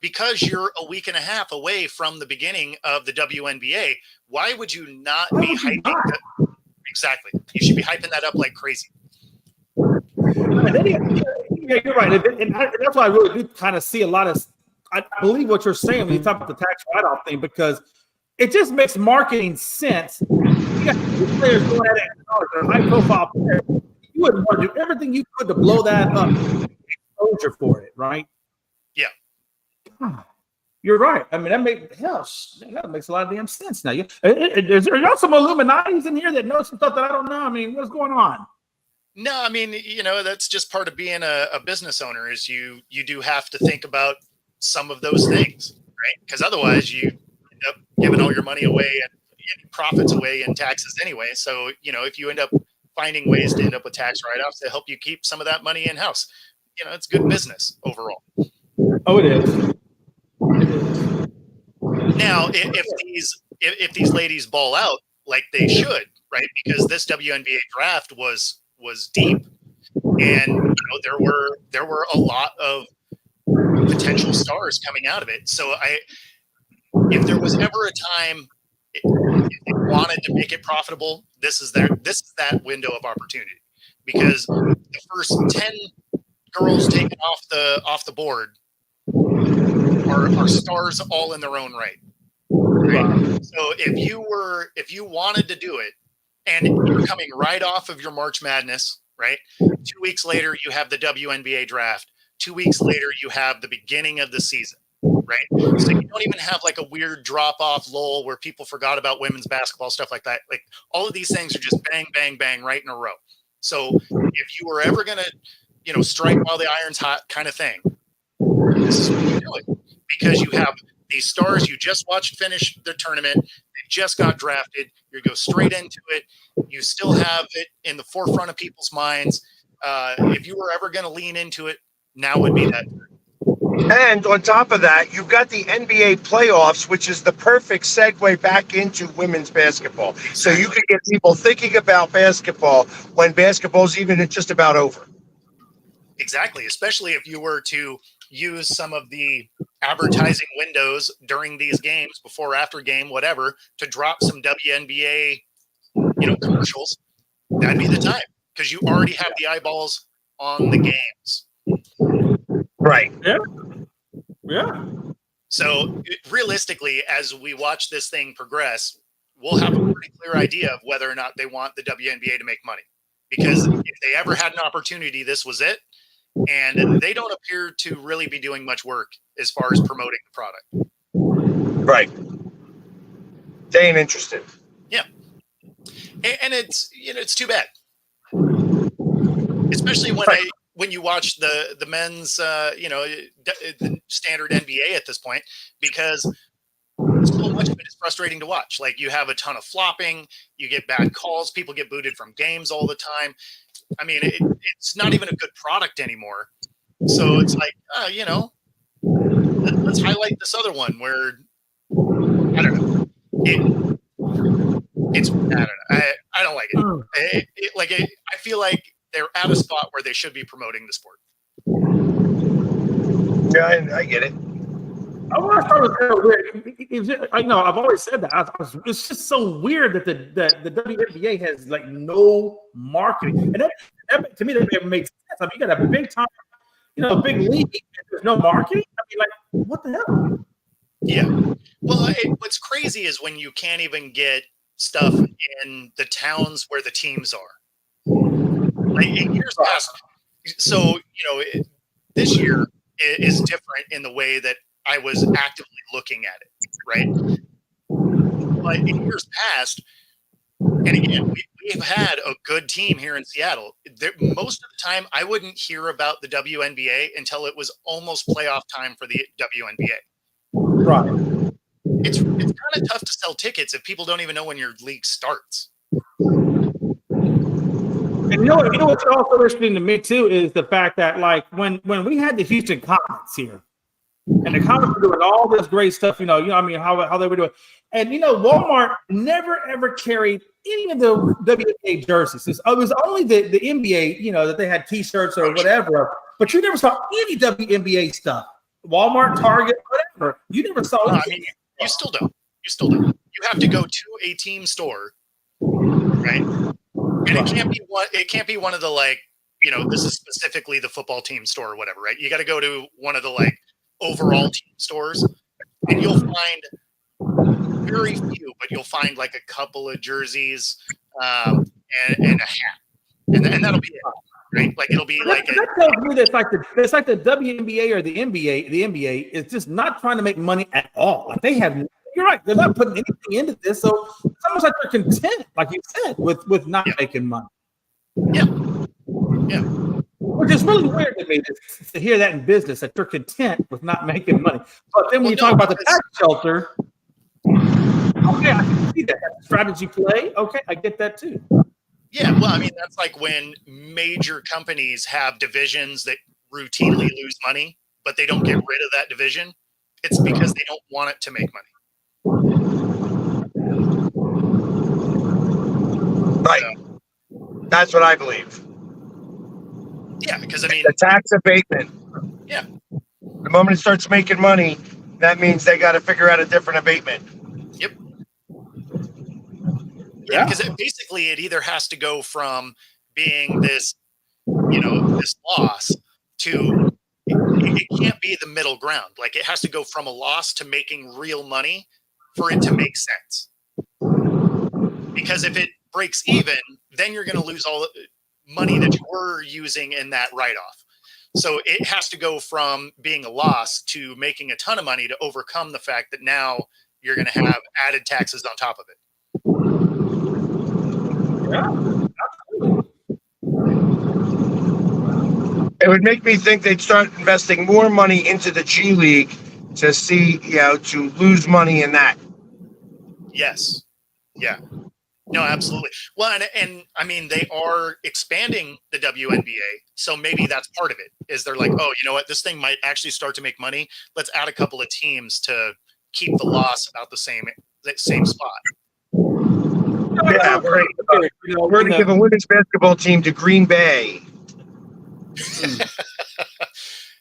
Because you're a week and a half away from the beginning of the WNBA, why would you not be hyping that? Exactly. You should be hyping that up like crazy. And then, yeah, you're right. And that's why I really do kind of see a lot of, I believe what you're saying when you talk about the tax write-off thing, because it just makes marketing sense. You got players going at it, they're high-profile players. You would want to do everything you could to blow that up, exposure for it, right? Yeah. You're right. I mean, that makes a lot of damn sense now. Is there some Illuminati's in here that know some stuff that I don't know? I mean, what's going on? No, I mean, that's just part of being a business owner is you do have to think about some of those things, right? Because otherwise you end up giving all your money away and profits away in taxes anyway. So, if you end up finding ways to end up with tax write-offs to help you keep some of that money in-house, it's good business overall. Oh, it is. Now, if these ladies ball out like they should, right? Because this WNBA draft was deep, and there were a lot of potential stars coming out of it. So if there was ever a time if they wanted to make it profitable, this is that window of opportunity, because the first 10 girls taken off the board are stars all in their own right. Right. So if you wanted to do it and you're coming right off of your March Madness, right? 2 weeks later, you have the WNBA draft. 2 weeks later, you have the beginning of the season, right? So you don't even have like a weird drop off lull where people forgot about women's basketball, stuff like that. Like, all of these things are just bang, bang, bang right in a row. So if you were ever going to, strike while the iron's hot kind of thing, this is what you're doing, because you have these stars you just watched finish the tournament. They just got drafted. You go straight into it. You still have it in the forefront of people's minds. If you were ever going to lean into it, now would be that time. And on top of that, you've got the NBA playoffs, which is the perfect segue back into women's basketball. Exactly. So you can get people thinking about basketball when basketball's even just about over. Exactly, especially if you were to use some of the advertising windows during these games, before, after game, whatever, to drop some WNBA, commercials. That'd be the time, because you already have the eyeballs on the games. Right. Yeah. Yeah. So realistically, as we watch this thing progress, we'll have a pretty clear idea of whether or not they want the WNBA to make money, because if they ever had an opportunity, this was it. And they don't appear to really be doing much work as far as promoting the product. Right. They ain't interested. Yeah. And it's, it's too bad. Especially when you watch the men's, the standard NBA at this point, because so much of it is frustrating to watch. Like, you have a ton of flopping, you get bad calls, people get booted from games all the time. I mean, it's not even a good product anymore. So it's like, let's highlight this other one where, I don't know. I don't know. I don't like it. I feel like they're at a spot where they should be promoting the sport. Yeah, I get it. I want to start with kind of weird. I know I've always said that. It's just so weird that the WNBA has like no marketing, and that to me that makes sense. I mean, you got a big time, big league. And there's no marketing. I mean, like, what the hell? Yeah. Well, what's crazy is when you can't even get stuff in the towns where the teams are. Like, in years past, so this year is different in the way that I was actively looking at it, right? But in years past, and again, we've had a good team here in Seattle. Most of the time, I wouldn't hear about the WNBA until it was almost playoff time for the WNBA. Right. It's kind of tough to sell tickets if people don't even know when your league starts. And you know what's also interesting to me too is the fact that, like, when we had the Houston Comets here, and the Comets were doing all this great stuff, how they were doing, and Walmart never ever carried any of the WNBA jerseys. It was only the NBA, that they had T-shirts or whatever, but you never saw any WNBA stuff. Walmart, Target, whatever. You never saw it. I mean, you still don't. You have to go to a team store, right? And it can't be one of the, like, this is specifically the football team store or whatever, right? You got to go to one of the, like, overall team stores, and you'll find very few, but you'll find like a couple of jerseys and a hat, and that'll be it, right? Like, it'll be like that tells me that it's like the WNBA or the NBA. The NBA is just not trying to make money at all. Like, they have. You're right. They're not putting anything into this, so it's almost like they're content, like you said, with not making money. Yeah. Which is really weird to me to hear that in business, that you're content with not making money. But then when you talk about the tax shelter, okay, I can see that. That's a strategy play. Okay, I get that too. Yeah, well, I mean, that's like when major companies have divisions that routinely lose money, but they don't get rid of that division. It's because they don't want it to make money. Right. That's what I believe. Yeah, because I mean, the tax abatement. Yeah. The moment it starts making money, that means they got to figure out a different abatement. Yep. Yeah, because basically it either has to go from being this, this loss to it can't be the middle ground. Like, it has to go from a loss to making real money for it to make sense. Because if it breaks even, then you're going to lose all the money that you were using in that write-off. So it has to go from being a loss to making a ton of money to overcome the fact that now you're going to have added taxes on top of it. It would make me think they'd start investing more money into the G League to see, to lose money in that. Yes. Yeah. No, absolutely. Well, and I mean, they are expanding the WNBA, so maybe that's part of it. Is they're like, oh, you know what, this thing might actually start to make money. Let's add a couple of teams to keep the loss about the same spot. Yeah, we're going to give a women's basketball team to Green Bay.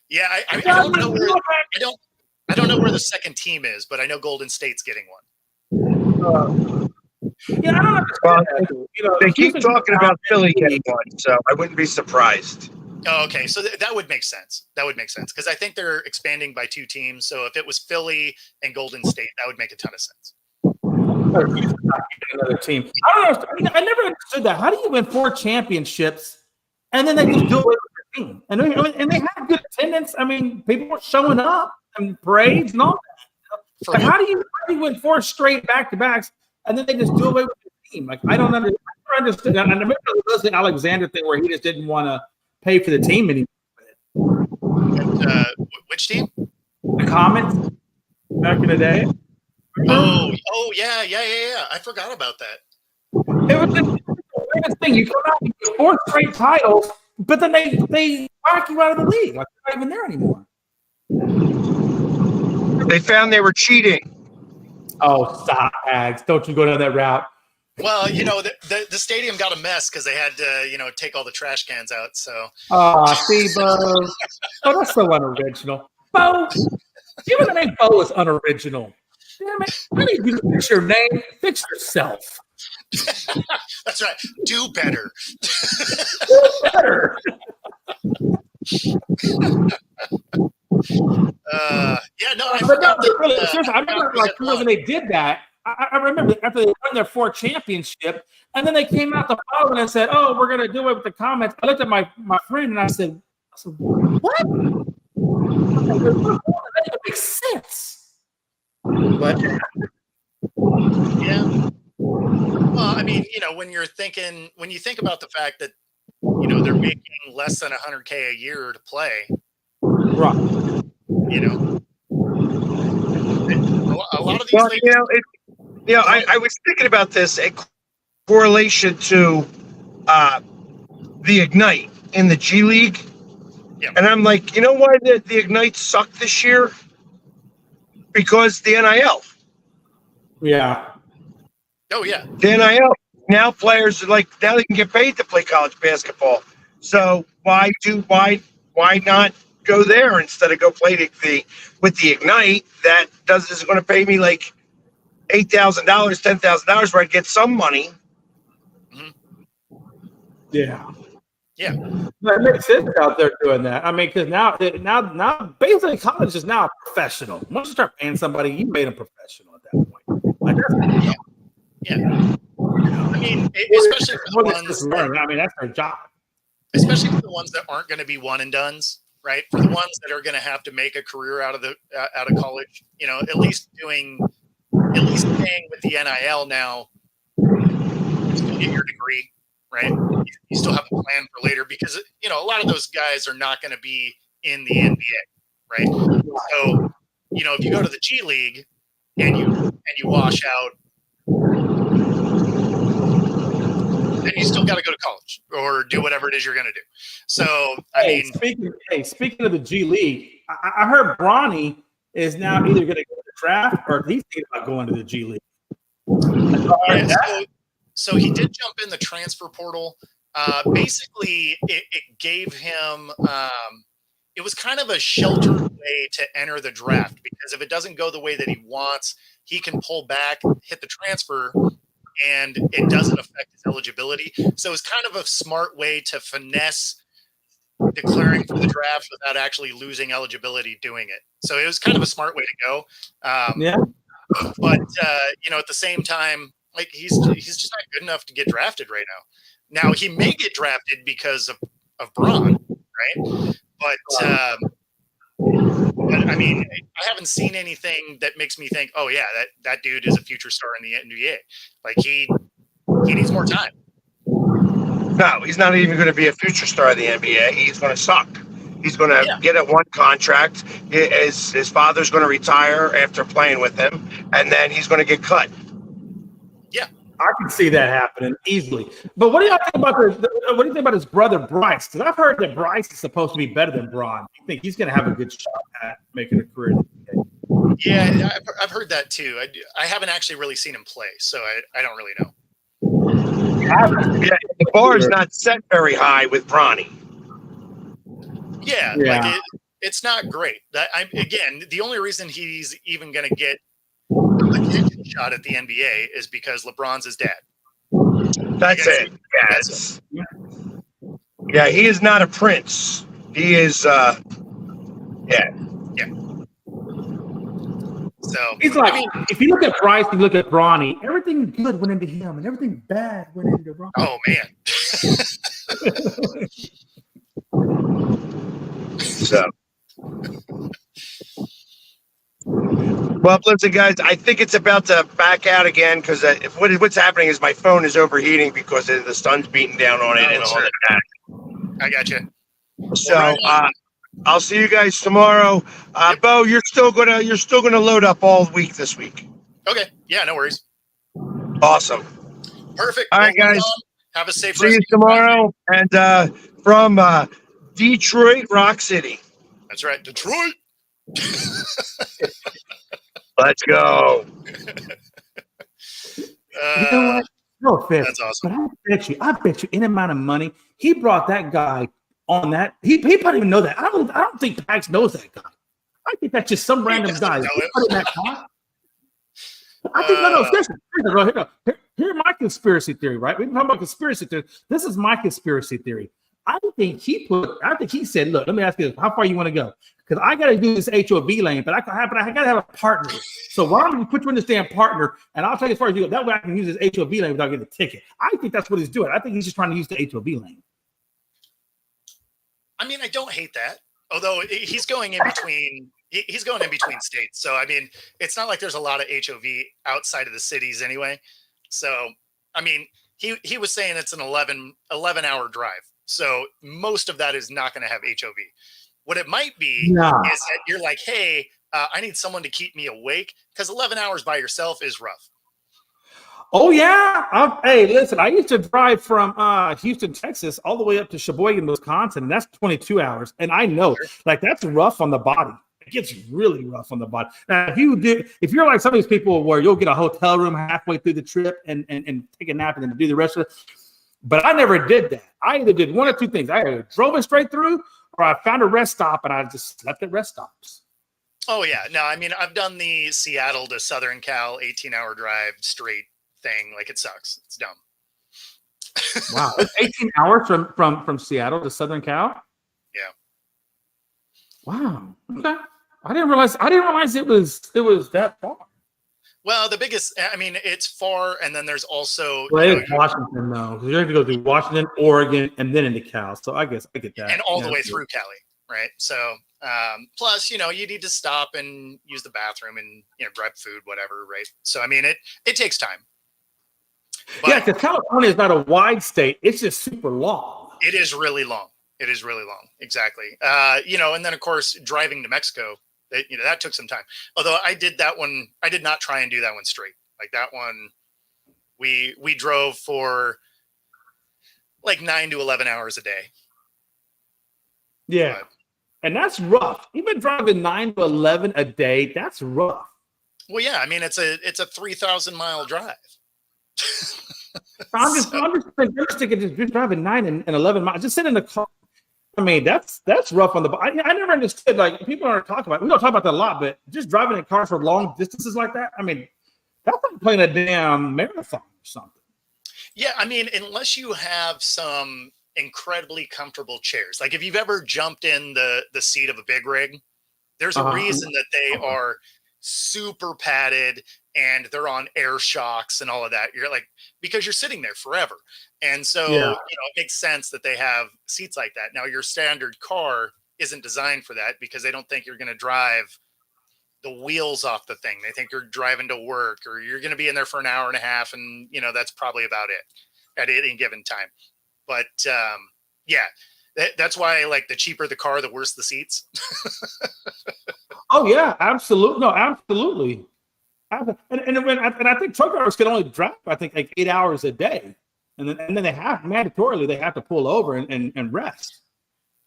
Yeah, I don't know where I don't know where the second team is, but I know Golden State's getting one. Yeah, I don't know. They keep talking about Philly getting one, so I wouldn't be surprised. Oh, okay, so that would make sense. That would make sense because I think they're expanding by 2 teams. So if it was Philly and Golden State, that would make a ton of sense. Another team. I don't know. I never understood that. How do you win 4 championships and then they just do it with their team? And they had good attendance. I mean, people were showing up and parades and all that. Like, how do you win 4 straight back-to-backs and then they just do away with the team? Like, I don't understand. I remember the Leslie Alexander thing where he just didn't want to pay for the team anymore. Which team? The Comets back in the day. Oh, yeah. I forgot about that. It was the weirdest thing. You come out and get 4 straight titles, but then they whack you out of the league. Like, you're not even there anymore. They found they were cheating. Oh, stop, Hags. Don't you go down that route. Well, the stadium got a mess because they had to, take all the trash cans out. So. See, Bo. Oh, that's so unoriginal. Bo, even the name Bo is unoriginal. Damn it. I need you to fix your name. Fix yourself. That's right. Do better. Do better. I remember when they did that. I remember after they won their 4th championship, and then they came out the following and said, "Oh, we're going to do it with the Comets." I looked at my friend and I said, "What? That doesn't make sense." But yeah. Well, I mean, when you think about the fact that they're making less than $100K a year to play, right? A lot of these. Well, I was thinking about this in correlation to the Ignite in the G League, and I'm like, you know why the Ignite sucked this year? Because the NIL. Yeah. Oh yeah. The NIL. Now players are now they can get paid to play college basketball. So why not go there instead of go play with the Ignite that is going to pay me like $8,000, $10,000 where I'd get some money. Mm-hmm. Yeah. Yeah. It makes sense out there doing that. I mean, because now basically college is now professional. Once you start paying somebody, you made them professional at that point. Like that's yeah. I mean, especially for the ones. I mean, that's their job. Especially for the ones that aren't going to be one and dones, right? For the ones that are going to have to make a career out of college, at least paying with the NIL now, you still get your degree, right? You still have a plan for later because a lot of those guys are not going to be in the NBA, right? So, if you go to the G League and you wash out, then you still got to go to college or do whatever it is you're going to do. So, speaking of the G League, I heard Bronny is now either going to go to the draft or he's thinking about going to the G League. So he did jump in the transfer portal. Basically, it gave him it was kind of a sheltered way to enter the draft because if it doesn't go the way that he wants, he can pull back, hit the transfer, and it doesn't affect his eligibility. So it's kind of a smart way to finesse declaring for the draft without actually losing eligibility doing it. So it was kind of a smart way to go. But at the same time, he's just not good enough to get drafted right now. Now he may get drafted because of Braun, right? But I mean, I haven't seen anything that makes me think, oh yeah, that dude is a future star in the NBA. Like he needs more time. No, he's not even going to be a future star in the NBA. He's going to suck. He's going to get a one contract. His father's going to retire after playing with him, and then he's going to get cut. Yeah, I can see that happening easily. But what do you think about what do you think about his brother Bryce? Because I've heard that Bryce is supposed to be better than Braun. You think he's going to have a good shot at making a career? Yeah, I've heard that too. I haven't actually really seen him play, so I don't really know. Yeah, the bar is not set very high with Bronny. Yeah. Like it's not great. Again, the only reason he's even going to get a shot at the NBA is because LeBron's his dad. That's it. Yes. Yeah, he is not a prince. He is. Yeah. So He's like, if you look at Bryce, you look at Bronny, everything good went into him and everything bad went into Bronny. oh man. So, well, listen, guys, I think it's about to back out again because what's happening is my phone is overheating because the sun's beating down on it and all that. I got you. So, I'll see you guys tomorrow. Bo, you're still gonna load up all week this week. Okay. Yeah, no worries. Awesome. Perfect. All right, guys. Have a safe See rest you of your tomorrow. And from Detroit, Rock City. That's right. Detroit. Let's go. You know what? No offense, That's awesome. but I bet you any amount of money he brought that guy on that. He probably even know that. I don't think Pax knows that guy. I think that's just some random guy. know He him. put in that car. I think no. Here's my conspiracy theory, right? We've been talking about conspiracy theory. This is my conspiracy theory. I think he said, look, let me ask you this, how far you want to go? Because I got to do this HOV lane, but I got to have a partner. So why don't we put you in this damn partner, and I'll tell you as far as you go. That way I can use this HOV lane without getting a ticket. I think that's what he's doing. I think he's just trying to use the HOV lane. I mean, I don't hate that. Although he's going in between. He's going in between states. So, I mean, it's not like there's a lot of HOV outside of the cities anyway. So, I mean, he was saying it's an 11-hour drive. So most of that is not going to have HOV. What it might be is that you're like, hey, I need someone to keep me awake because 11 hours by yourself is rough. Oh, yeah. Hey, listen, I used to drive from Houston, Texas, all the way up to Sheboygan, Wisconsin, and that's 22 hours. And I know, like, that's rough on the body. It gets really rough on the body. Now, if you're like some of these people where you'll get a hotel room halfway through the trip and take a nap and then do the rest of it. But I never did that. I either did one or two things. I either drove it straight through or I found a rest stop and I just slept at rest stops. Oh, yeah. No, I mean, I've done the Seattle to Southern Cal 18-hour drive straight thing. Like, it sucks. It's dumb. Wow. It's 18 hours from Seattle to Southern Cal? Yeah. Wow. Okay. I didn't realize it was that far. Well, the biggest, I mean, it's far, and then there's also it's Washington though. You have to go through Washington, Oregon, and then into Cal. So I guess I get that. And all the way through Cali, right? So plus, you need to stop and use the bathroom and grab food, whatever, right? So I mean, it takes time. But yeah, because California is not a wide state; it's just super long. It is really long. It is really long. Exactly. And then of course driving to Mexico. That took some time. Although I did that one, I did not try and do that one straight. Like that one, we drove for like 9 to 11 hours a day. Yeah, and that's rough. Even driving 9 to 11 a day, that's rough. Well, yeah, I mean it's a 3,000-mile drive. I'm just thinking just driving 9 and 11 miles, just sitting in the car. I mean, that's rough on the body. I never understood, like, people aren't talking about it. We don't talk about that a lot, but just driving in cars for long distances like that, I mean, that's like playing a damn marathon or something. Yeah, I mean, unless you have some incredibly comfortable chairs. Like if you've ever jumped in the seat of a big rig, there's a reason that they are super padded and they're on air shocks and all of that. You're like, because you're sitting there forever. And so, it makes sense that they have seats like that. Now, your standard car isn't designed for that because they don't think you're going to drive the wheels off the thing. They think you're driving to work or you're going to be in there for an hour and a half. And, that's probably about it at any given time. But that's why, like, the cheaper the car, the worse the seats. Oh, yeah, absolutely. No, absolutely. And I think truck drivers can only drive, I think, like 8 hours a day. And then they have mandatorily they have to pull over and rest.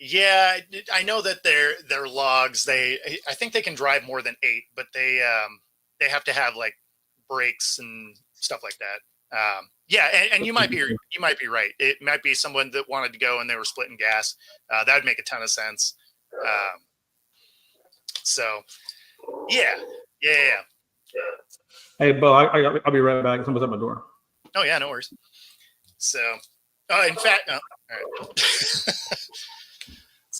Yeah, I know that their logs. I think they can drive more than 8, but they have to have like brakes and stuff like that. Yeah, and you might be right. It might be someone that wanted to go and they were splitting gas. That would make a ton of sense. So, yeah. Hey, Bo, I'll be right back. Someone's at my door. Oh yeah, no worries. So, in fact, all right. Let's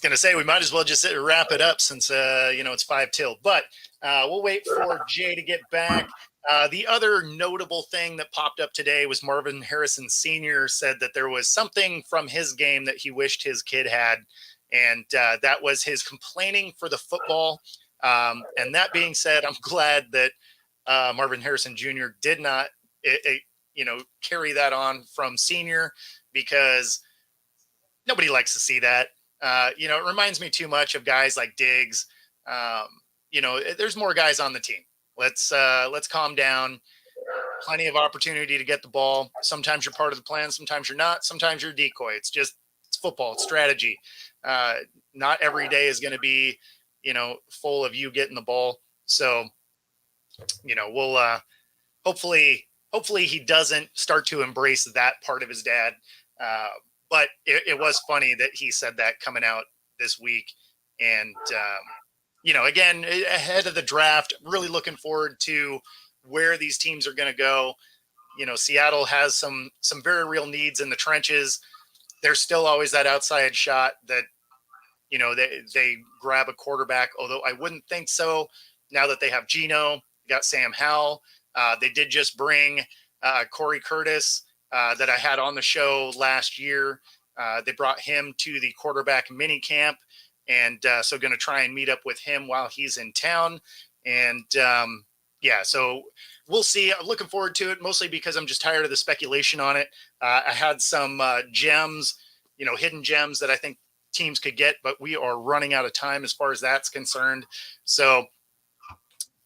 gonna say we might as well just wrap it up since it's 5 till. But we'll wait for Jay to get back. The other notable thing that popped up today was Marvin Harrison Sr. said that there was something from his game that he wished his kid had, and that was his complaining for the football. And that being said, I'm glad that Marvin Harrison Jr. did not, carry that on from Senior, because nobody likes to see that. It reminds me too much of guys like Diggs. There's more guys on the team. Let's calm down. Plenty of opportunity to get the ball. Sometimes you're part of the plan. Sometimes you're not. Sometimes you're a decoy. It's football. It's strategy. Not every day is going to be, full of you getting the ball. So, we'll hopefully he doesn't start to embrace that part of his dad. But it was funny that he said that coming out this week. And, again, ahead of the draft, really looking forward to where these teams are going to go. Seattle has some very real needs in the trenches. There's still always that outside shot that, they grab a quarterback, although I wouldn't think so now that they have Geno, got Sam Howell. They did just bring Corey Curtis that I had on the show last year. They brought him to the quarterback mini camp, and so going to try and meet up with him while he's in town. And so we'll see. I'm looking forward to it, mostly because I'm just tired of the speculation on it. I had some gems, hidden gems that I think teams could get, but we are running out of time as far as that's concerned. So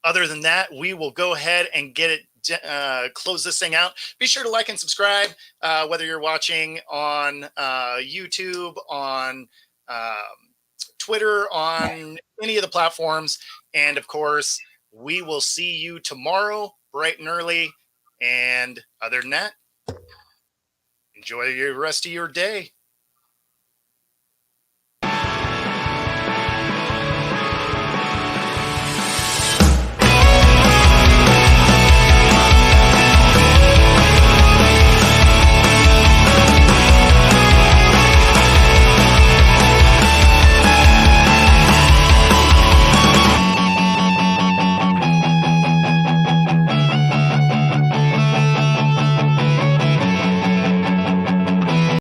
other than that, we will go ahead and get it, close this thing out. Be sure to like and subscribe, whether you're watching on YouTube, on Twitter, on any of the platforms. And of course, we will see you tomorrow, bright and early. And other than that, enjoy the rest of your day.